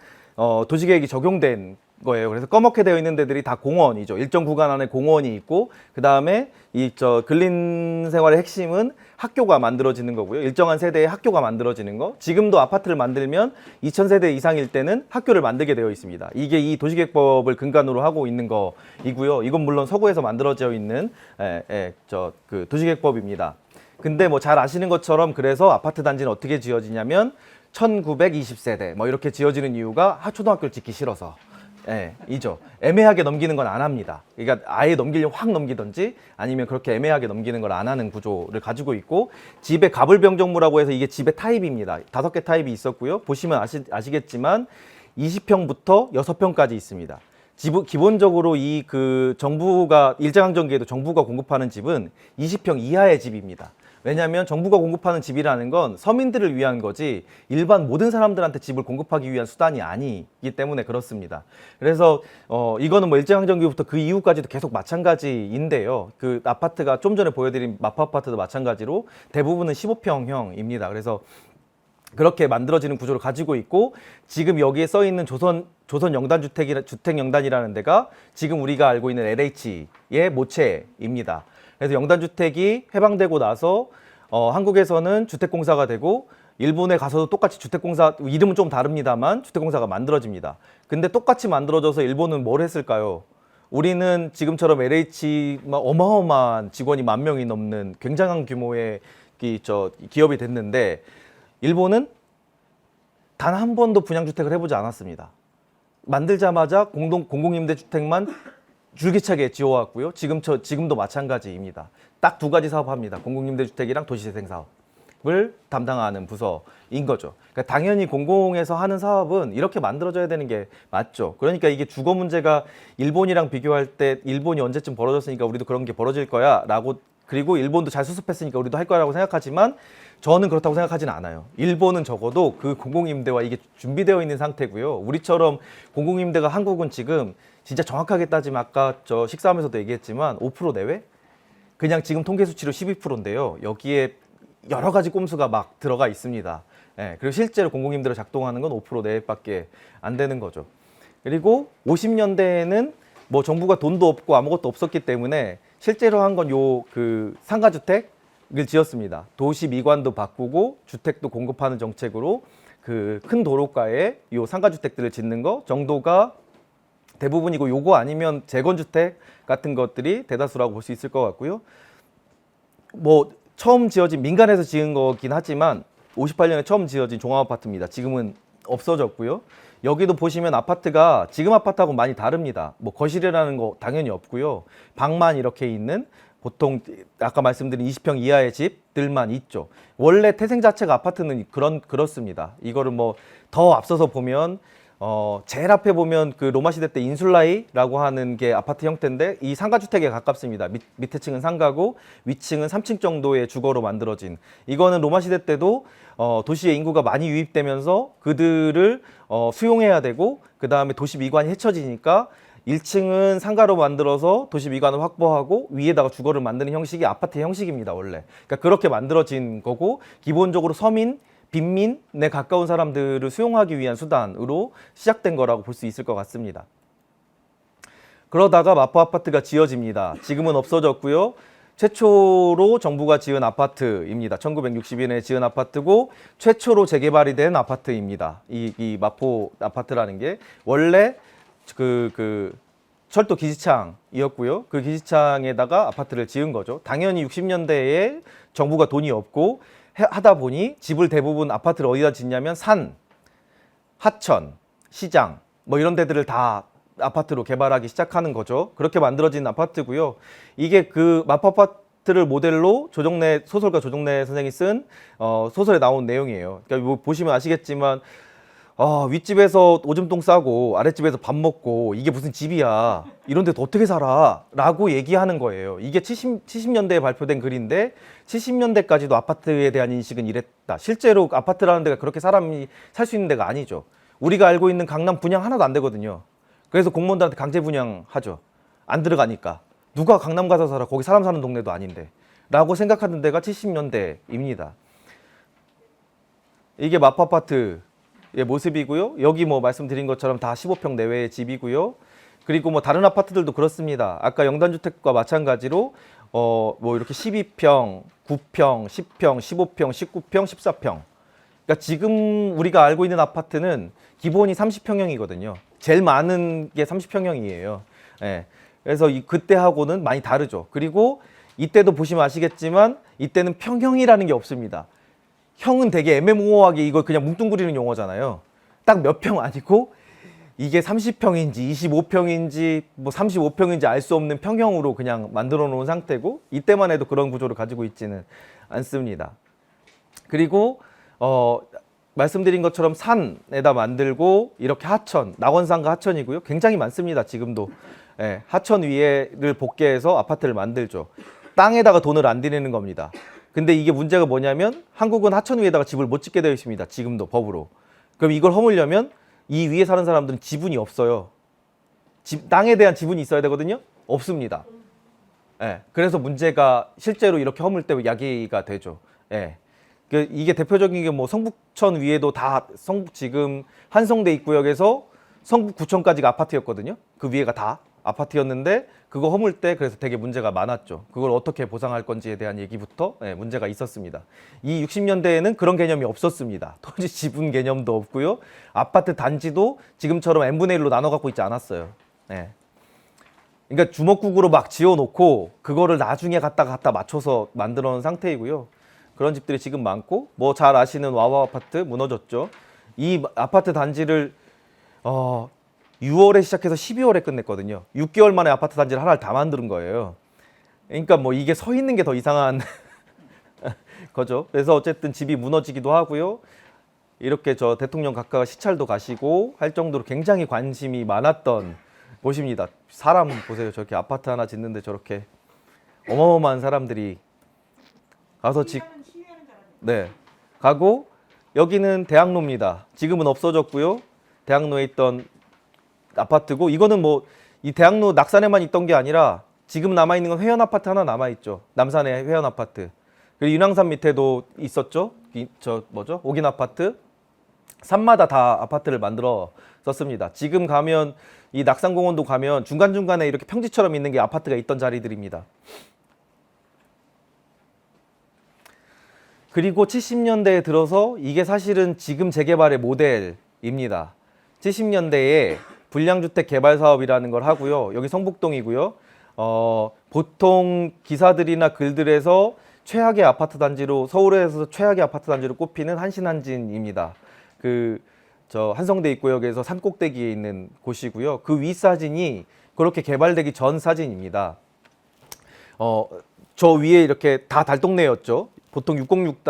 도시계획이 적용된 거예요. 그래서 검게 되어 있는 데들이 다 공원이죠. 일정 구간 안에 공원이 있고, 그 다음에 근린생활의 핵심은 학교가 만들어지는 거고요. 일정한 세대의 학교가 만들어지는 거. 지금도 아파트를 만들면 2000세대 이상일 때는 학교를 만들게 되어 있습니다. 이게 이 도시계획법을 근간으로 하고 있는 거이고요. 이건 물론 서구에서 만들어져 있는 그 도시계획법입니다. 근데 뭐 잘 아시는 것처럼, 그래서 아파트 단지는 어떻게 지어지냐면 1920세대 뭐 이렇게 지어지는 이유가 초등학교를 짓기 싫어서. 이죠. 애매하게 넘기는 건 안 합니다. 그러니까 아예 넘기려면 확 넘기든지, 아니면 그렇게 애매하게 넘기는 걸 안 하는 구조를 가지고 있고, 집의 가불병정무라고 해서 이게 집의 타입입니다. 5개 타입이 있었고요. 보시면 아시겠지만 20평부터 6평까지 있습니다. 기본적으로 정부가 일제강점기에도 정부가 공급하는 집은 20평 이하의 집입니다. 왜냐하면 정부가 공급하는 집이라는 건 서민들을 위한 거지 일반 모든 사람들한테 집을 공급하기 위한 수단이 아니기 때문에 그렇습니다. 그래서 이거는 뭐 일제강점기부터 그 이후까지도 계속 마찬가지인데요. 그 아파트가 좀 전에 보여드린 마포 아파트도 마찬가지로 대부분은 15평형입니다. 그래서 그렇게 만들어지는 구조를 가지고 있고, 지금 여기에 써 있는 조선 영단 주택 영단이라는 데가 지금 우리가 알고 있는 LH의 모체입니다. 그래서 영단 주택이 해방되고 나서 한국에서는 주택공사가 되고, 일본에 가서도 똑같이 주택공사, 이름은 좀 다릅니다만 주택공사가 만들어집니다. 근데 똑같이 만들어져서 일본은 뭘 했을까요? 우리는 지금처럼 LH 어마어마한 직원이 10,000명이 넘는 굉장한 규모의 기업이 됐는데, 일본은 단 한 번도 분양주택을 해보지 않았습니다. 만들자마자 공공임대주택만 줄기차게 지어왔고요. 지금도 마찬가지입니다. 딱 2가지 사업합니다. 공공임대주택이랑 도시재생 사업을 담당하는 부서인 거죠. 그러니까 당연히 공공에서 하는 사업은 이렇게 만들어져야 되는 게 맞죠. 그러니까 이게 주거 문제가 일본이랑 비교할 때 일본이 언제쯤 벌어졌으니까 우리도 그런 게 벌어질 거야 라고, 그리고 일본도 잘 수습했으니까 우리도 할 거라고 생각하지만 저는 그렇다고 생각하지는 않아요. 일본은 적어도 그 공공임대와 이게 준비되어 있는 상태고요. 우리처럼 공공임대가 한국은 지금 진짜 정확하게 따지면 아까 저 식사하면서도 얘기했지만 5% 내외? 그냥 지금 통계 수치로 12%인데요. 여기에 여러 가지 꼼수가 막 들어가 있습니다. 예, 그리고 실제로 공공임대로 작동하는 건 5% 내외밖에 안 되는 거죠. 그리고 50년대에는 뭐 정부가 돈도 없고 아무것도 없었기 때문에 실제로 한 건 상가주택을 지었습니다. 도시 미관도 바꾸고 주택도 공급하는 정책으로 그 큰 도로가에 요 상가주택들을 짓는 거 정도가 대부분이고, 요거 아니면 재건주택 같은 것들이 대다수라고 볼 수 있을 것 같고요. 뭐 처음 지어진 민간에서 지은 거긴 하지만 58년에 처음 지어진 종합아파트입니다. 지금은 없어졌고요. 여기도 보시면 아파트가 지금 아파트하고 많이 다릅니다. 뭐 거실이라는 거 당연히 없고요. 방만 이렇게 있는, 보통 아까 말씀드린 20평 이하의 집들만 있죠. 원래 태생 자체가 아파트는 그렇습니다. 이거를 뭐 더 앞서서 보면 제일 앞에 보면 그 로마 시대 때 인슐라이라고 하는 게 아파트 형태인데, 이 상가주택에 가깝습니다. 밑에 층은 상가고 위층은 3층 정도의 주거로 만들어진, 이거는 로마 시대 때도 도시에 인구가 많이 유입되면서 그들을 수용해야 되고, 그 다음에 도시 미관이 헤쳐지니까 1층은 상가로 만들어서 도시 미관을 확보하고 위에다가 주거를 만드는 형식이 아파트 형식입니다, 원래. 그러니까 그렇게 만들어진 거고, 기본적으로 서민, 빈민에 가까운 사람들을 수용하기 위한 수단으로 시작된 거라고 볼 수 있을 것 같습니다. 그러다가 마포 아파트가 지어집니다. 지금은 없어졌고요. 최초로 정부가 지은 아파트입니다. 1961년에 지은 아파트고 최초로 재개발이 된 아파트입니다. 이 마포 아파트라는 게 원래 그 철도 기지창이었고요. 그 기지창에다가 아파트를 지은 거죠. 당연히 60년대에 정부가 돈이 없고 하다 보니 집을 대부분 아파트를 어디다 짓냐면 산, 하천, 시장 뭐 이런 데들을 다 아파트로 개발하기 시작하는 거죠. 그렇게 만들어진 아파트고요. 이게 그 마포 아파트를 모델로 소설가 조정래 선생이 쓴 소설에 나온 내용이에요. 그러니까 뭐 보시면 아시겠지만 윗집에서 오줌똥 싸고 아랫집에서 밥 먹고 이게 무슨 집이야, 이런 데도 어떻게 살아 라고 얘기하는 거예요. 이게 70년대에 발표된 글인데 70년대까지도 아파트에 대한 인식은 이랬다. 실제로 아파트라는 데가 그렇게 사람이 살 수 있는 데가 아니죠. 우리가 알고 있는 강남 분양 하나도 안 되거든요. 그래서 공무원들한테 강제 분양하죠. 안 들어가니까. 누가 강남 가서 살아, 거기 사람 사는 동네도 아닌데 라고 생각하는 데가 70년대입니다. 이게 마포 아파트 모습이고요. 여기 뭐 말씀드린 것처럼 다 15평 내외의 집이고요. 그리고 뭐 다른 아파트들도 그렇습니다. 아까 영단주택과 마찬가지로 뭐 이렇게 12평, 9평, 10평, 15평, 19평, 14평. 그러니까 지금 우리가 알고 있는 아파트는 기본이 30평형이거든요. 제일 많은 게 30평형이에요. 예. 그래서 그때하고는 많이 다르죠. 그리고 이때도 보시면 아시겠지만 이때는 평형이라는 게 없습니다. 형은 되게 애매모호하게 이걸 그냥 뭉뚱그리는 용어잖아요. 딱 몇 평 아니고 이게 30평인지 25평인지 뭐 35평인지 알 수 없는 평형으로 그냥 만들어 놓은 상태고, 이때만 해도 그런 구조를 가지고 있지는 않습니다. 그리고 말씀드린 것처럼 산에다 만들고 이렇게 하천, 낙원상가 하천이고요. 굉장히 많습니다. 지금도. 예, 하천 위에를 복개해서 아파트를 만들죠. 땅에다가 돈을 안 들이는 겁니다. 근데 이게 문제가 뭐냐면 한국은 하천 위에다가 집을 못 짓게 되어 있습니다. 지금도 법으로. 그럼 이걸 허물려면 이 위에 사는 사람들은 지분이 없어요. 땅에 대한 지분이 있어야 되거든요. 없습니다. 예, 그래서 문제가 실제로 이렇게 허물 때 야기가 되죠. 예. 이게 대표적인 게 뭐 성북천 위에도 다 지금 한성대 입구역에서 성북구청까지가 아파트였거든요. 그 위에가 다 아파트였는데 그거 허물 때 그래서 되게 문제가 많았죠. 그걸 어떻게 보상할 건지에 대한 얘기부터 문제가 있었습니다. 이 60년대에는 그런 개념이 없었습니다. 토지 지분 개념도 없고요. 아파트 단지도 지금처럼 n분의 1로 나눠 갖고 있지 않았어요. 예. 그러니까 주먹국으로 막 지어놓고 그거를 나중에 갖다 맞춰서 만들어 놓은 상태이고요. 그런 집들이 지금 많고 뭐 잘 아시는 와와 아파트 무너졌죠. 이 아파트 단지를 6월에 시작해서 12월에 끝냈거든요. 6개월 만에 아파트 단지를 하나를 다 만드는 거예요. 그러니까 뭐 이게 서 있는 게 더 이상한 거죠. 그래서 어쨌든 집이 무너지기도 하고요. 이렇게 저 대통령 각하가 시찰도 가시고 할 정도로 굉장히 관심이 많았던 곳입니다. 사람 보세요. 저렇게 아파트 하나 짓는데 저렇게 어마어마한 사람들이 가서 네, 가고 여기는 대학로입니다. 지금은 없어졌고요. 대학로에 있던 아파트고 이거는 뭐 이 대학로 낙산에만 있던 게 아니라 지금 남아 있는 건 회원 아파트 하나 남아 있죠. 남산의 회원 아파트. 그리고 인왕산 밑에도 있었죠. 저 뭐죠? 옥인 아파트. 산마다 다 아파트를 만들어 썼습니다. 지금 가면 이 낙산공원도 가면 중간중간에 이렇게 평지처럼 있는 게 아파트가 있던 자리들입니다. 그리고 70년대에 들어서 이게 사실은 지금 재개발의 모델입니다. 70년대에 불량주택 개발 사업이라는 걸 하고요. 여기 성북동이고요. 보통 기사들이나 글들에서 최악의 아파트 단지로 서울에서 최악의 아파트 단지로 꼽히는 한신한진입니다. 저 한성대 입구역에서 산꼭대기에 있는 곳이고요. 그 위 사진이 그렇게 개발되기 전 사진입니다. 저 위에 이렇게 다 달동네였죠. 보통 606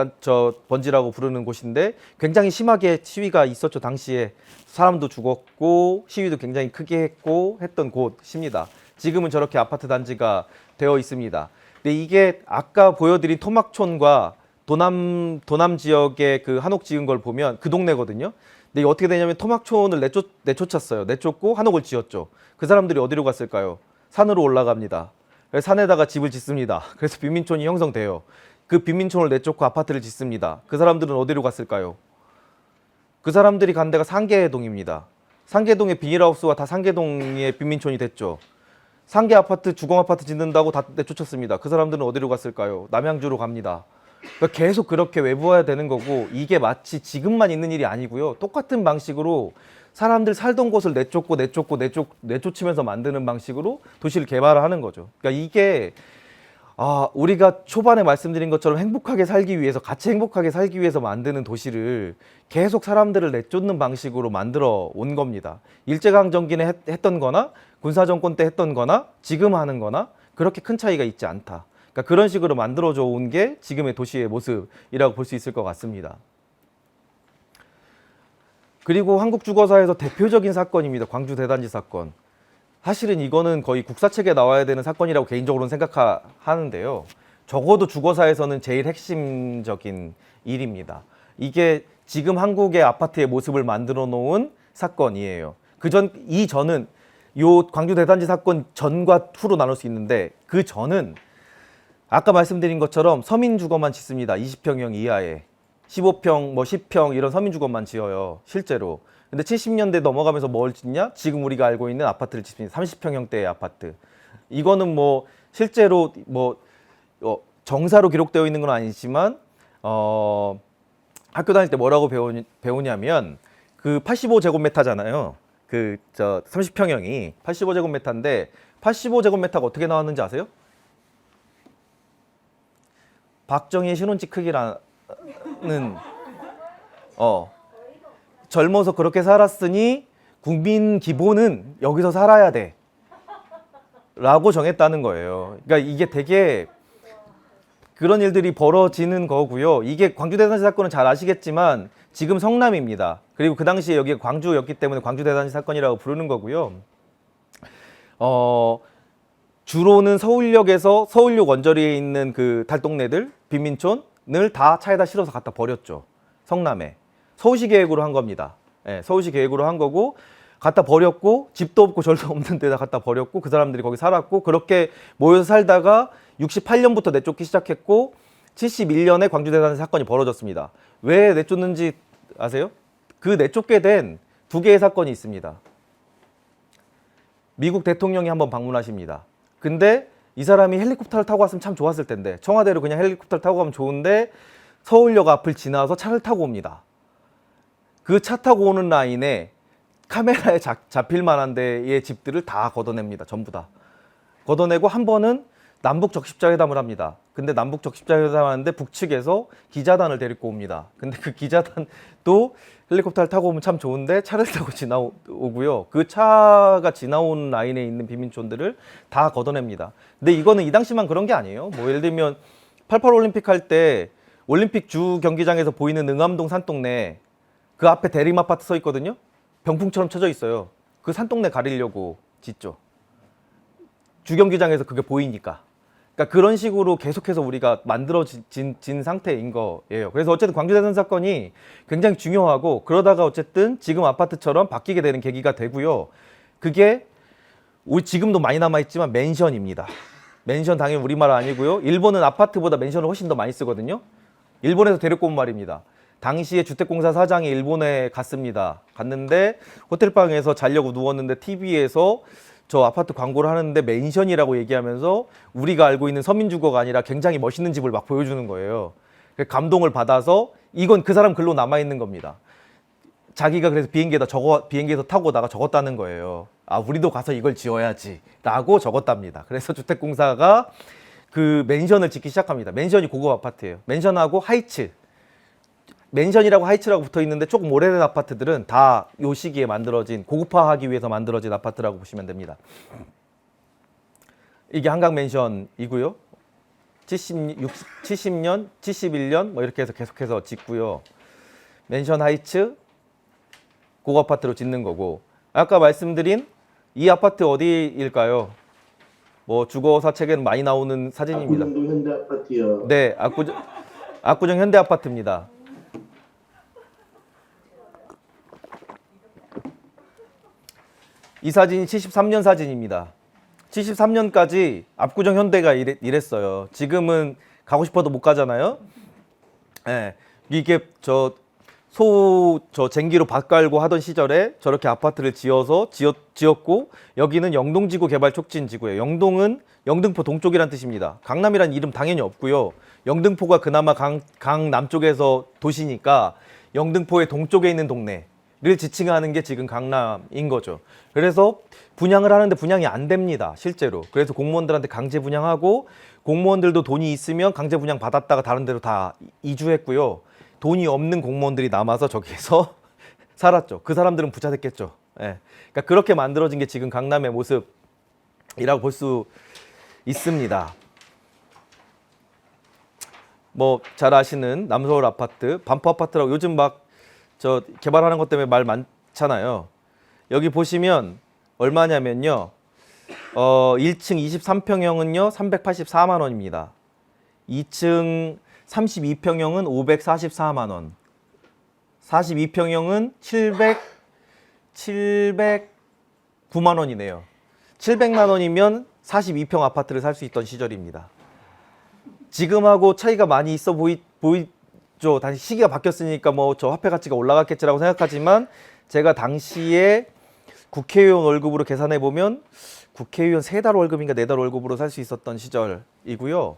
번지라고 부르는 곳인데 굉장히 심하게 시위가 있었죠. 당시에 사람도 죽었고 시위도 굉장히 크게 했고 했던 곳입니다. 지금은 저렇게 아파트 단지가 되어 있습니다. 근데 이게 아까 보여드린 토막촌과 도남 지역의 그 한옥 지은 걸 보면 그 동네거든요. 근데 이게 어떻게 되냐면 토막촌을 내쫓았어요. 내쫓고 한옥을 지었죠. 그 사람들이 어디로 갔을까요? 산으로 올라갑니다. 그래서 산에다가 집을 짓습니다. 그래서 빈민촌이 형성돼요. 그 빈민촌을 내쫓고 아파트를 짓습니다. 그 사람들은 어디로 갔을까요? 그 사람들이 간 데가 상계동입니다. 상계동의 비닐하우스와 다 상계동의 빈민촌이 됐죠. 상계 아파트, 주공 아파트 짓는다고 다 내쫓았습니다. 그 사람들은 어디로 갔을까요? 남양주로 갑니다. 그러니까 계속 그렇게 외부화야 되는 거고 이게 마치 지금만 있는 일이 아니고요. 똑같은 방식으로 사람들 살던 곳을 내쫓으면서 만드는 방식으로 도시를 개발하는 거죠. 그러니까 이게 우리가 초반에 말씀드린 것처럼 행복하게 살기 위해서 같이 행복하게 살기 위해서 만드는 도시를 계속 사람들을 내쫓는 방식으로 만들어 온 겁니다. 일제강점기에 했던 거나 군사정권 때 했던 거나 지금 하는 거나 그렇게 큰 차이가 있지 않다. 그러니까 그런 식으로 만들어져 온 게 지금의 도시의 모습이라고 볼 수 있을 것 같습니다. 그리고 한국 주거사에서 대표적인 사건입니다. 광주 대단지 사건. 사실은 이거는 거의 국사책에 나와야 되는 사건이라고 개인적으로는 생각하는데요. 적어도 주거사에서는 제일 핵심적인 일입니다. 이게 지금 한국의 아파트의 모습을 만들어 놓은 사건이에요. 이전은 요 광주 대단지 사건 전과 후로 나눌 수 있는데 그 전은 아까 말씀드린 것처럼 서민 주거만 짓습니다. 20평형 이하에 15평, 10평 이런 서민 주거만 지어요. 실제로. 근데 70년대 넘어가면서 뭘 짓냐? 지금 우리가 알고 있는 아파트를 짓습니다. 30평형대의 아파트. 이거는 뭐 실제로 정사로 기록되어 있는 건 아니지만 학교 다닐 때 뭐라고 배우냐면 그 85제곱미터잖아요. 30평형이 85제곱미터인데 85제곱미터가 어떻게 나왔는지 아세요? 박정희의 신혼집 크기라는 젊어서 그렇게 살았으니 국민 기본은 여기서 살아야 돼 라고 정했다는 거예요. 그러니까 이게 되게 그런 일들이 벌어지는 거고요. 이게 광주대단지 사건은 잘 아시겠지만 지금 성남입니다. 그리고 그 당시에 여기가 광주였기 때문에 광주대단지 사건이라고 부르는 거고요. 주로는 서울역에서 서울역 원저리에 있는 그 달동네들, 빈민촌을 다 차에다 실어서 갖다 버렸죠. 성남에. 서울시 계획으로 한 겁니다. 예, 서울시 계획으로 한 거고 갖다 버렸고 집도 없고 절도 없는 데다 갖다 버렸고 그 사람들이 거기 살았고 그렇게 모여서 살다가 68년부터 내쫓기 시작했고 71년에 광주대산 사건이 벌어졌습니다. 왜 내쫓는지 아세요? 그 내쫓게 된 두 개의 사건이 있습니다. 미국 대통령이 한번 방문하십니다. 근데 이 사람이 헬리콥터를 타고 왔으면 참 좋았을 텐데 청와대로 그냥 헬리콥터를 타고 가면 좋은데 서울역 앞을 지나서 차를 타고 옵니다. 그 차 타고 오는 라인에 카메라에 잡힐 만한 데의 집들을 다 걷어냅니다. 전부 다. 걷어내고 한 번은 남북 적십자회담을 합니다. 근데 남북 적십자회담 하는데 북측에서 기자단을 데리고 옵니다. 근데 그 기자단도 헬리콥터를 타고 오면 참 좋은데 차를 타고 지나오고요. 그 차가 지나온 라인에 있는 비민촌들을 다 걷어냅니다. 근데 이거는 이 당시만 그런 게 아니에요. 뭐 예를 들면 88 올림픽 할 때 올림픽 주 경기장에서 보이는 응암동 산동네 그 앞에 대림 아파트 서 있거든요. 병풍처럼 쳐져 있어요. 그 산동네 가리려고 짓죠. 주 경기장에서 그게 보이니까. 그러니까 그런 식으로 계속해서 우리가 만들어진 상태인 거예요. 그래서 어쨌든 광주대산 사건이 굉장히 중요하고 그러다가 어쨌든 지금 아파트처럼 바뀌게 되는 계기가 되고요. 그게 우리 지금도 많이 남아있지만 맨션입니다. 맨션 당연히 우리말 아니고요. 일본은 아파트보다 맨션을 훨씬 더 많이 쓰거든요. 일본에서 데리고 온 말입니다. 당시에 주택공사 사장이 일본에 갔습니다. 갔는데 호텔방에서 자려고 누웠는데 TV에서 저 아파트 광고를 하는데 맨션이라고 얘기하면서 우리가 알고 있는 서민주거가 아니라 굉장히 멋있는 집을 막 보여주는 거예요. 감동을 받아서 이건 그 사람 글로 남아있는 겁니다. 자기가 그래서 비행기에서 타고 오다가 적었다는 거예요. 아, 우리도 가서 이걸 지어야지 라고 적었답니다. 그래서 주택공사가 그 맨션을 짓기 시작합니다. 맨션이 고급 아파트예요. 맨션하고 하이츠. 맨션이라고 하이츠라고 붙어 있는데 조금 오래된 아파트들은 다 요 시기에 만들어진 고급화하기 위해서 만들어진 아파트라고 보시면 됩니다. 이게 한강 맨션이고요. 70년, 71년 뭐 이렇게 해서 계속해서 짓고요. 맨션 하이츠 고급 아파트로 짓는 거고 아까 말씀드린 이 아파트 어디일까요? 뭐 주거사 책에는 많이 나오는 사진입니다. 압구정동 현대 아파트요. 네, 압구정 현대 아파트입니다. 이 사진이 73년 사진입니다. 73년까지 압구정 현대가 이랬어요. 지금은 가고 싶어도 못 가잖아요. 네, 이게 저 쟁기로 밭 깔고 하던 시절에 저렇게 아파트를 지었고 여기는 영동지구 개발 촉진지구예요. 영동은 영등포 동쪽이란 뜻입니다. 강남이란 이름 당연히 없고요. 영등포가 그나마 강 남쪽에서 도시니까 영등포의 동쪽에 있는 동네를 지칭하는 게 지금 강남인 거죠. 그래서 분양을 하는데 분양이 안 됩니다. 실제로. 그래서 공무원들한테 강제 분양하고 공무원들도 돈이 있으면 강제 분양 받았다가 다른 데로 다 이주했고요. 돈이 없는 공무원들이 남아서 저기에서 살았죠. 그 사람들은 부자 됐겠죠. 예. 그러니까 그렇게 만들어진 게 지금 강남의 모습이라고 볼 수 있습니다. 뭐 잘 아시는 남서울 아파트, 반포 아파트라고 요즘 막 저 개발하는 것 때문에 말 많잖아요. 여기 보시면 얼마냐면요. 1층 23평형은요 384만 원입니다. 2층 32평형은 544만 원. 42평형은 709만 원이네요. 700만 원이면 42평 아파트를 살 수 있던 시절입니다. 지금하고 차이가 많이 있어 보이죠. 다시 시기가 바뀌었으니까 뭐 저 화폐 가치가 올라갔겠지라고 생각하지만 제가 당시에 국회의원 월급으로 계산해 보면 국회의원 3달 월급인가 4달 월급으로 살 수 있었던 시절이고요.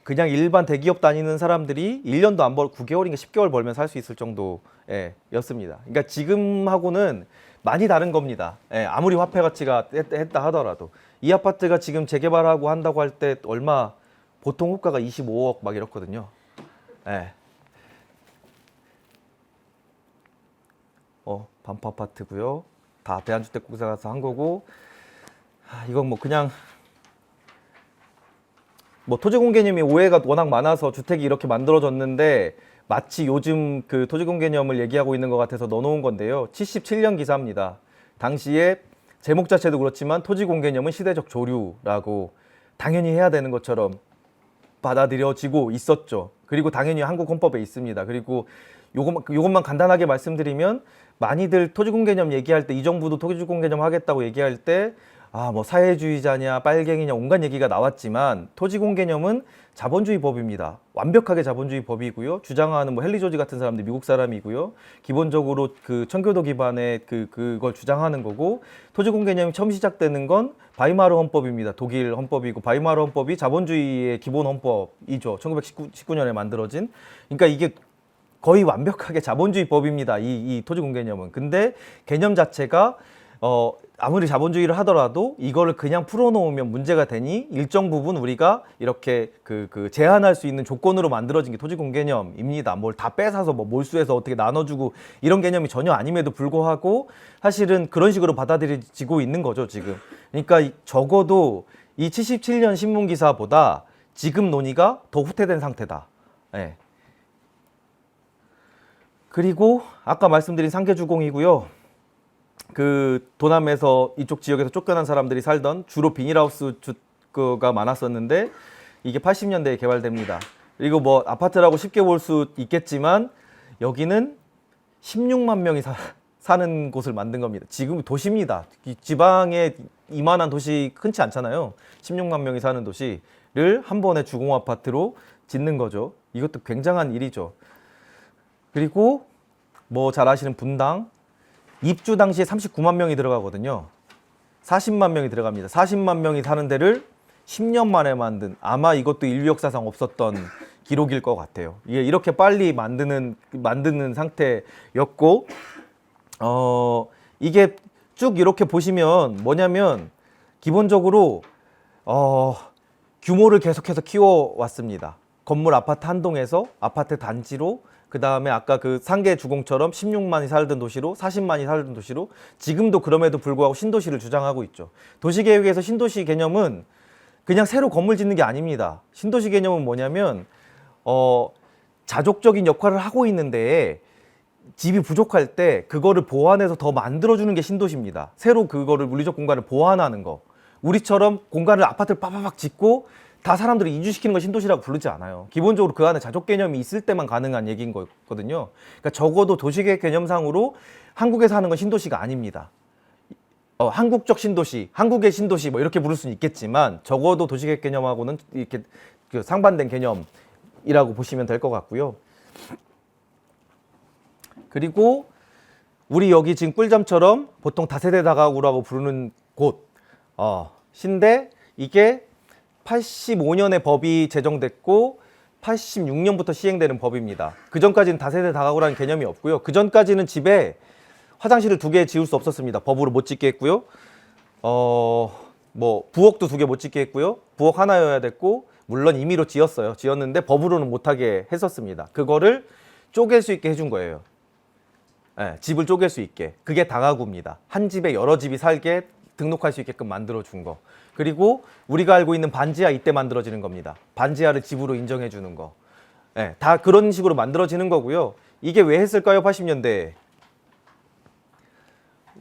그냥 일반 대기업 다니는 사람들이 1년도 안 벌 9개월인가 10개월 벌면 살 수 있을 정도였습니다. 그러니까 지금하고는 많이 다른 겁니다. 예, 아무리 화폐 가치가 했다 하더라도 이 아파트가 지금 재개발하고 한다고 할 때 얼마 보통 호가가 25억 막 이렇거든요. 예. 반포 아파트고요. 다 대한주택공사가 한 거고 이건 뭐 그냥 뭐 토지공개념이 오해가 워낙 많아서 주택이 이렇게 만들어졌는데 마치 요즘 그 토지공개념을 얘기하고 있는 것 같아서 넣어놓은 건데요. 77년 기사입니다. 당시에 제목 자체도 그렇지만 토지공개념은 시대적 조류라고 당연히 해야 되는 것처럼 받아들여지고 있었죠. 그리고 당연히 한국 헌법에 있습니다. 그리고 요것만 간단하게 말씀드리면 많이들 토지공개념 얘기할 때 이 정부도 토지공개념 하겠다고 얘기할 때 뭐 사회주의자냐 빨갱이냐 온갖 얘기가 나왔지만 토지공 개념은 자본주의 법입니다. 완벽하게 자본주의 법이고요. 주장하는 뭐 헨리 조지 같은 사람들 미국 사람이고요. 기본적으로 그 청교도 기반의 그걸 주장하는 거고, 토지공 개념이 처음 시작되는 건 바이마르 헌법입니다. 독일 헌법이고, 바이마르 헌법이 자본주의의 기본 헌법이죠. 1919년에 만들어진. 그러니까 이게 거의 완벽하게 자본주의 법입니다. 이 토지공 개념은. 근데 개념 자체가 아무리 자본주의를 하더라도 이거를 그냥 풀어놓으면 문제가 되니 일정 부분 우리가 이렇게 제한할 수 있는 조건으로 만들어진 게 토지공 개념입니다. 뭘 다 뺏어서 뭐 몰수해서 어떻게 나눠주고 이런 개념이 전혀 아님에도 불구하고 사실은 그런 식으로 받아들여지고 있는 거죠, 지금. 그러니까 적어도 이 77년 신문 기사보다 지금 논의가 더 후퇴된 상태다. 예. 그리고 아까 말씀드린 상계주공이고요. 그 도남에서 이쪽 지역에서 쫓겨난 사람들이 살던 주로 비닐하우스 주거가 많았었는데 이게 80년대에 개발됩니다. 그리고 뭐 아파트라고 쉽게 볼 수 있겠지만 여기는 16만 명이 사는 곳을 만든 겁니다. 지금 도시입니다. 지방에 이만한 도시 흔치 않잖아요. 16만 명이 사는 도시를 한 번에 주공 아파트로 짓는 거죠. 이것도 굉장한 일이죠. 그리고 뭐 잘 아시는 분당, 입주 당시에 39만 명이 들어가거든요. 40만 명이 들어갑니다. 40만 명이 사는 데를 10년 만에 만든, 아마 이것도 인류 역사상 없었던 기록일 것 같아요. 이게 이렇게 빨리 만드는 상태였고, 이게 쭉 이렇게 보시면 뭐냐면 기본적으로 규모를 계속해서 키워왔습니다. 건물 아파트 한 동에서 아파트 단지로, 그 다음에 아까 그 상계 주공처럼 16만이 살던 도시로, 40만이 살던 도시로, 지금도 그럼에도 불구하고 신도시를 주장하고 있죠. 도시계획에서 신도시 개념은 그냥 새로 건물 짓는 게 아닙니다. 신도시 개념은 뭐냐면 자족적인 역할을 하고 있는데 집이 부족할 때 그거를 보완해서 더 만들어주는 게 신도시입니다. 새로 그거를 물리적 공간을 보완하는 거. 우리처럼 공간을 아파트를 빠바박 짓고 다 사람들을 이주시키는 걸 신도시라고 부르지 않아요. 기본적으로 그 안에 자족 개념이 있을 때만 가능한 얘기인 거거든요. 그러니까 적어도 도시계획 개념상으로 한국에서 하는 건 신도시가 아닙니다. 한국적 신도시, 한국의 신도시 뭐 이렇게 부를 수는 있겠지만 적어도 도시계획 개념하고는 이렇게 상반된 개념이라고 보시면 될 것 같고요. 그리고 우리 여기 지금 꿀잠처럼 보통 다세대 다가구라고 부르는 곳인데 이게 85년에 법이 제정됐고 86년부터 시행되는 법입니다. 그 전까지는 다세대 다가구라는 개념이 없고요. 그 전까지는 집에 화장실을 2개 지을 수 없었습니다. 법으로 못 짓게 했고요. 뭐 부엌도 2개 못 짓게 했고요. 부엌 하나여야 됐고, 물론 임의로 지었는데 법으로는 못하게 했었습니다. 그거를 쪼갤 수 있게 해준 거예요. 네, 집을 쪼갤 수 있게. 그게 다가구입니다. 한 집에 여러 집이 살게 등록할 수 있게끔 만들어준 거. 그리고 우리가 알고 있는 반지하 이때 만들어지는 겁니다. 반지하를 집으로 인정해 주는 거. 네, 다 그런 식으로 만들어지는 거고요. 이게 왜 했을까요? 80년대에.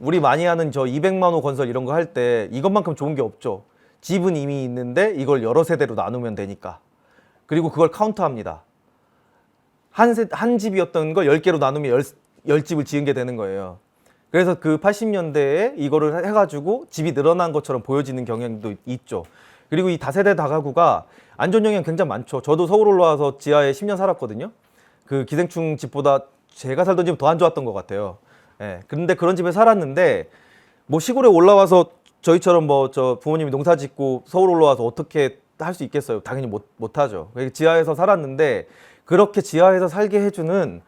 우리 많이 하는 저 200만 호 건설 이런 거 할 때 이것만큼 좋은 게 없죠. 집은 이미 있는데 이걸 여러 세대로 나누면 되니까. 그리고 그걸 카운트합니다. 한 집이었던 걸 10개로 나누면 10집을 지은 게 되는 거예요. 그래서 그 80년대에 이거를 해가지고 집이 늘어난 것처럼 보여지는 경향도 있죠. 그리고 이 다세대 다가구가 안전 영향 굉장히 많죠. 저도 서울 올라와서 지하에 10년 살았거든요. 그 기생충 집보다 제가 살던 집은 더 안 좋았던 것 같아요. 예. 그런데 그런 집에 살았는데 뭐 시골에 올라와서 저희처럼 뭐 저 부모님이 농사 짓고 서울 올라와서 어떻게 할 수 있겠어요? 당연히 못하죠. 지하에서 살았는데 그렇게 지하에서 살게 해주는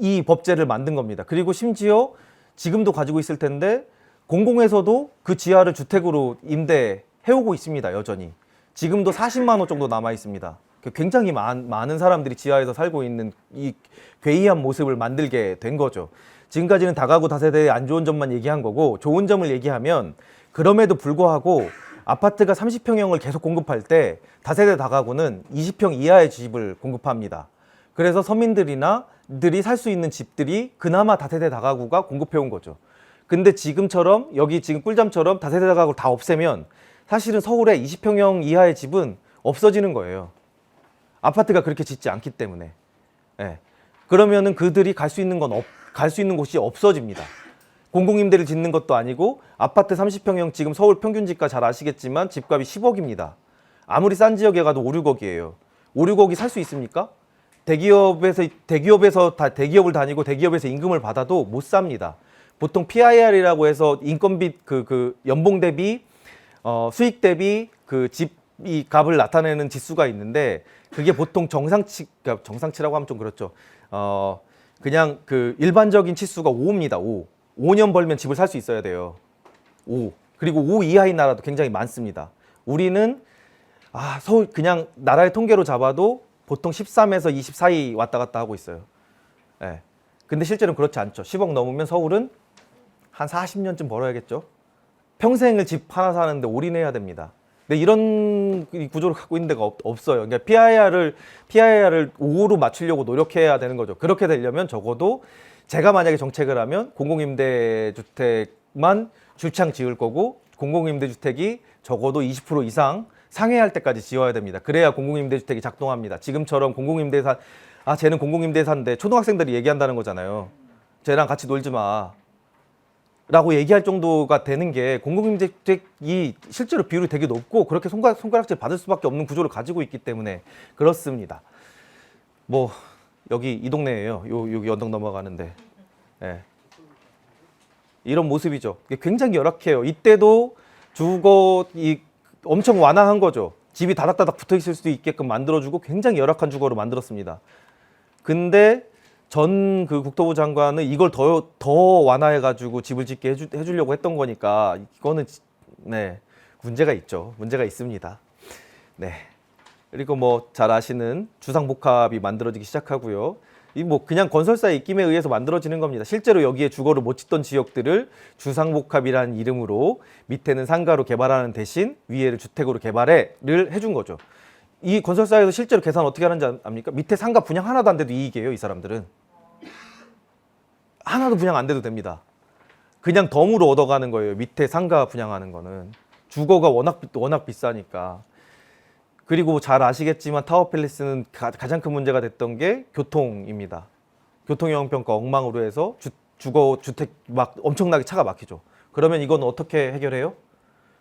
이 법제를 만든 겁니다. 그리고 심지어 지금도 가지고 있을 텐데 공공에서도 그 지하를 주택으로 임대해오고 있습니다. 여전히. 지금도 40만 호 정도 남아 있습니다. 굉장히 많은 사람들이 지하에서 살고 있는 이 괴이한 모습을 만들게 된 거죠. 지금까지는 다가구 다세대의 안 좋은 점만 얘기한 거고, 좋은 점을 얘기하면 그럼에도 불구하고 아파트가 30평형을 계속 공급할 때 다세대 다가구는 20평 이하의 집을 공급합니다. 그래서 서민들이 살 수 있는 집들이 그나마 다세대 다가구가 공급해온 거죠. 근데 지금처럼 여기 지금 꿀잠처럼 다세대 다가구를 다 없애면 사실은 서울에 20평형 이하의 집은 없어지는 거예요. 아파트가 그렇게 짓지 않기 때문에. 예. 그러면은 그들이 갈 수 있는 곳이 없어집니다. 공공임대를 짓는 것도 아니고 아파트 30평형 지금 서울 평균지가 잘 아시겠지만 집값이 10억입니다. 아무리 싼 지역에 가도 5, 6억이에요. 5, 6억이 살 수 있습니까? 대기업에서 다 대기업을 다니고 대기업에서 임금을 받아도 못 삽니다. 보통 PIR이라고 해서 인건비 그 연봉 대비 수익 대비 그 집이 값을 나타내는 지수가 있는데 그게 보통 그러니까 정상치라고 하면 좀 그렇죠. 그냥 그 일반적인 치수가 5입니다. 5. 5년 벌면 집을 살 수 있어야 돼요. 5. 그리고 5 이하인 나라도 굉장히 많습니다. 우리는 서울 그냥 나라의 통계로 잡아도 보통 13에서 20 사이 왔다 갔다 하고 있어요. 예. 근데 실제로는 그렇지 않죠. 10억 넘으면 서울은 한 40년쯤 벌어야겠죠. 평생을 집 하나 사는데 올인해야 됩니다. 근데 이런 구조를 갖고 있는 데가 없어요. 그러니까 PIR을 5로 맞추려고 노력해야 되는 거죠. 그렇게 되려면 적어도 제가 만약에 정책을 하면 공공임대주택만 줄창 지을 거고 공공임대주택이 적어도 20% 이상 상회할 때까지 지어야 됩니다. 그래야 공공임대주택이 작동합니다. 지금처럼 공공임대사 쟤는 공공임대사인데 초등학생들이 얘기한다는 거잖아요. 쟤랑 같이 놀지 마 라고 얘기할 정도가 되는 게 공공임대주택이 실제로 비율이 되게 높고 그렇게 손가락질 받을 수밖에 없는 구조를 가지고 있기 때문에 그렇습니다. 뭐 여기 이 동네예요. 여기 언덕 넘어가는데 예. 이런 모습이죠. 굉장히 열악해요. 이때도 주거 엄청 완화한 거죠. 집이 다닥다닥 붙어 있을 수도 있게끔 만들어주고 굉장히 열악한 주거로 만들었습니다. 근데 전 그 국토부 장관은 이걸 더 완화해가지고 집을 짓게 해주려고 했던 거니까 이거는 네 문제가 있죠. 문제가 있습니다. 네. 그리고 뭐 잘 아시는 주상복합이 만들어지기 시작하고요. 이 뭐 그냥 건설사의 입김에 의해서 만들어지는 겁니다. 실제로 여기에 주거를 못 짓던 지역들을 주상복합이라는 이름으로 밑에는 상가로 개발하는 대신 위에를 주택으로 개발을 해준 거죠. 이 건설사에서 실제로 계산 어떻게 하는지 압니까? 밑에 상가 분양 하나도 안 돼도 이익이에요. 이 사람들은. 하나도 분양 안 돼도 됩니다. 그냥 덤으로 얻어가는 거예요. 밑에 상가 분양하는 거는. 주거가 워낙 비싸니까. 그리고 잘 아시겠지만 타워팰리스는 가장 큰 문제가 됐던 게 교통입니다. 교통영향평가 엉망으로 해서 주택 막 엄청나게 차가 막히죠. 그러면 이건 어떻게 해결해요?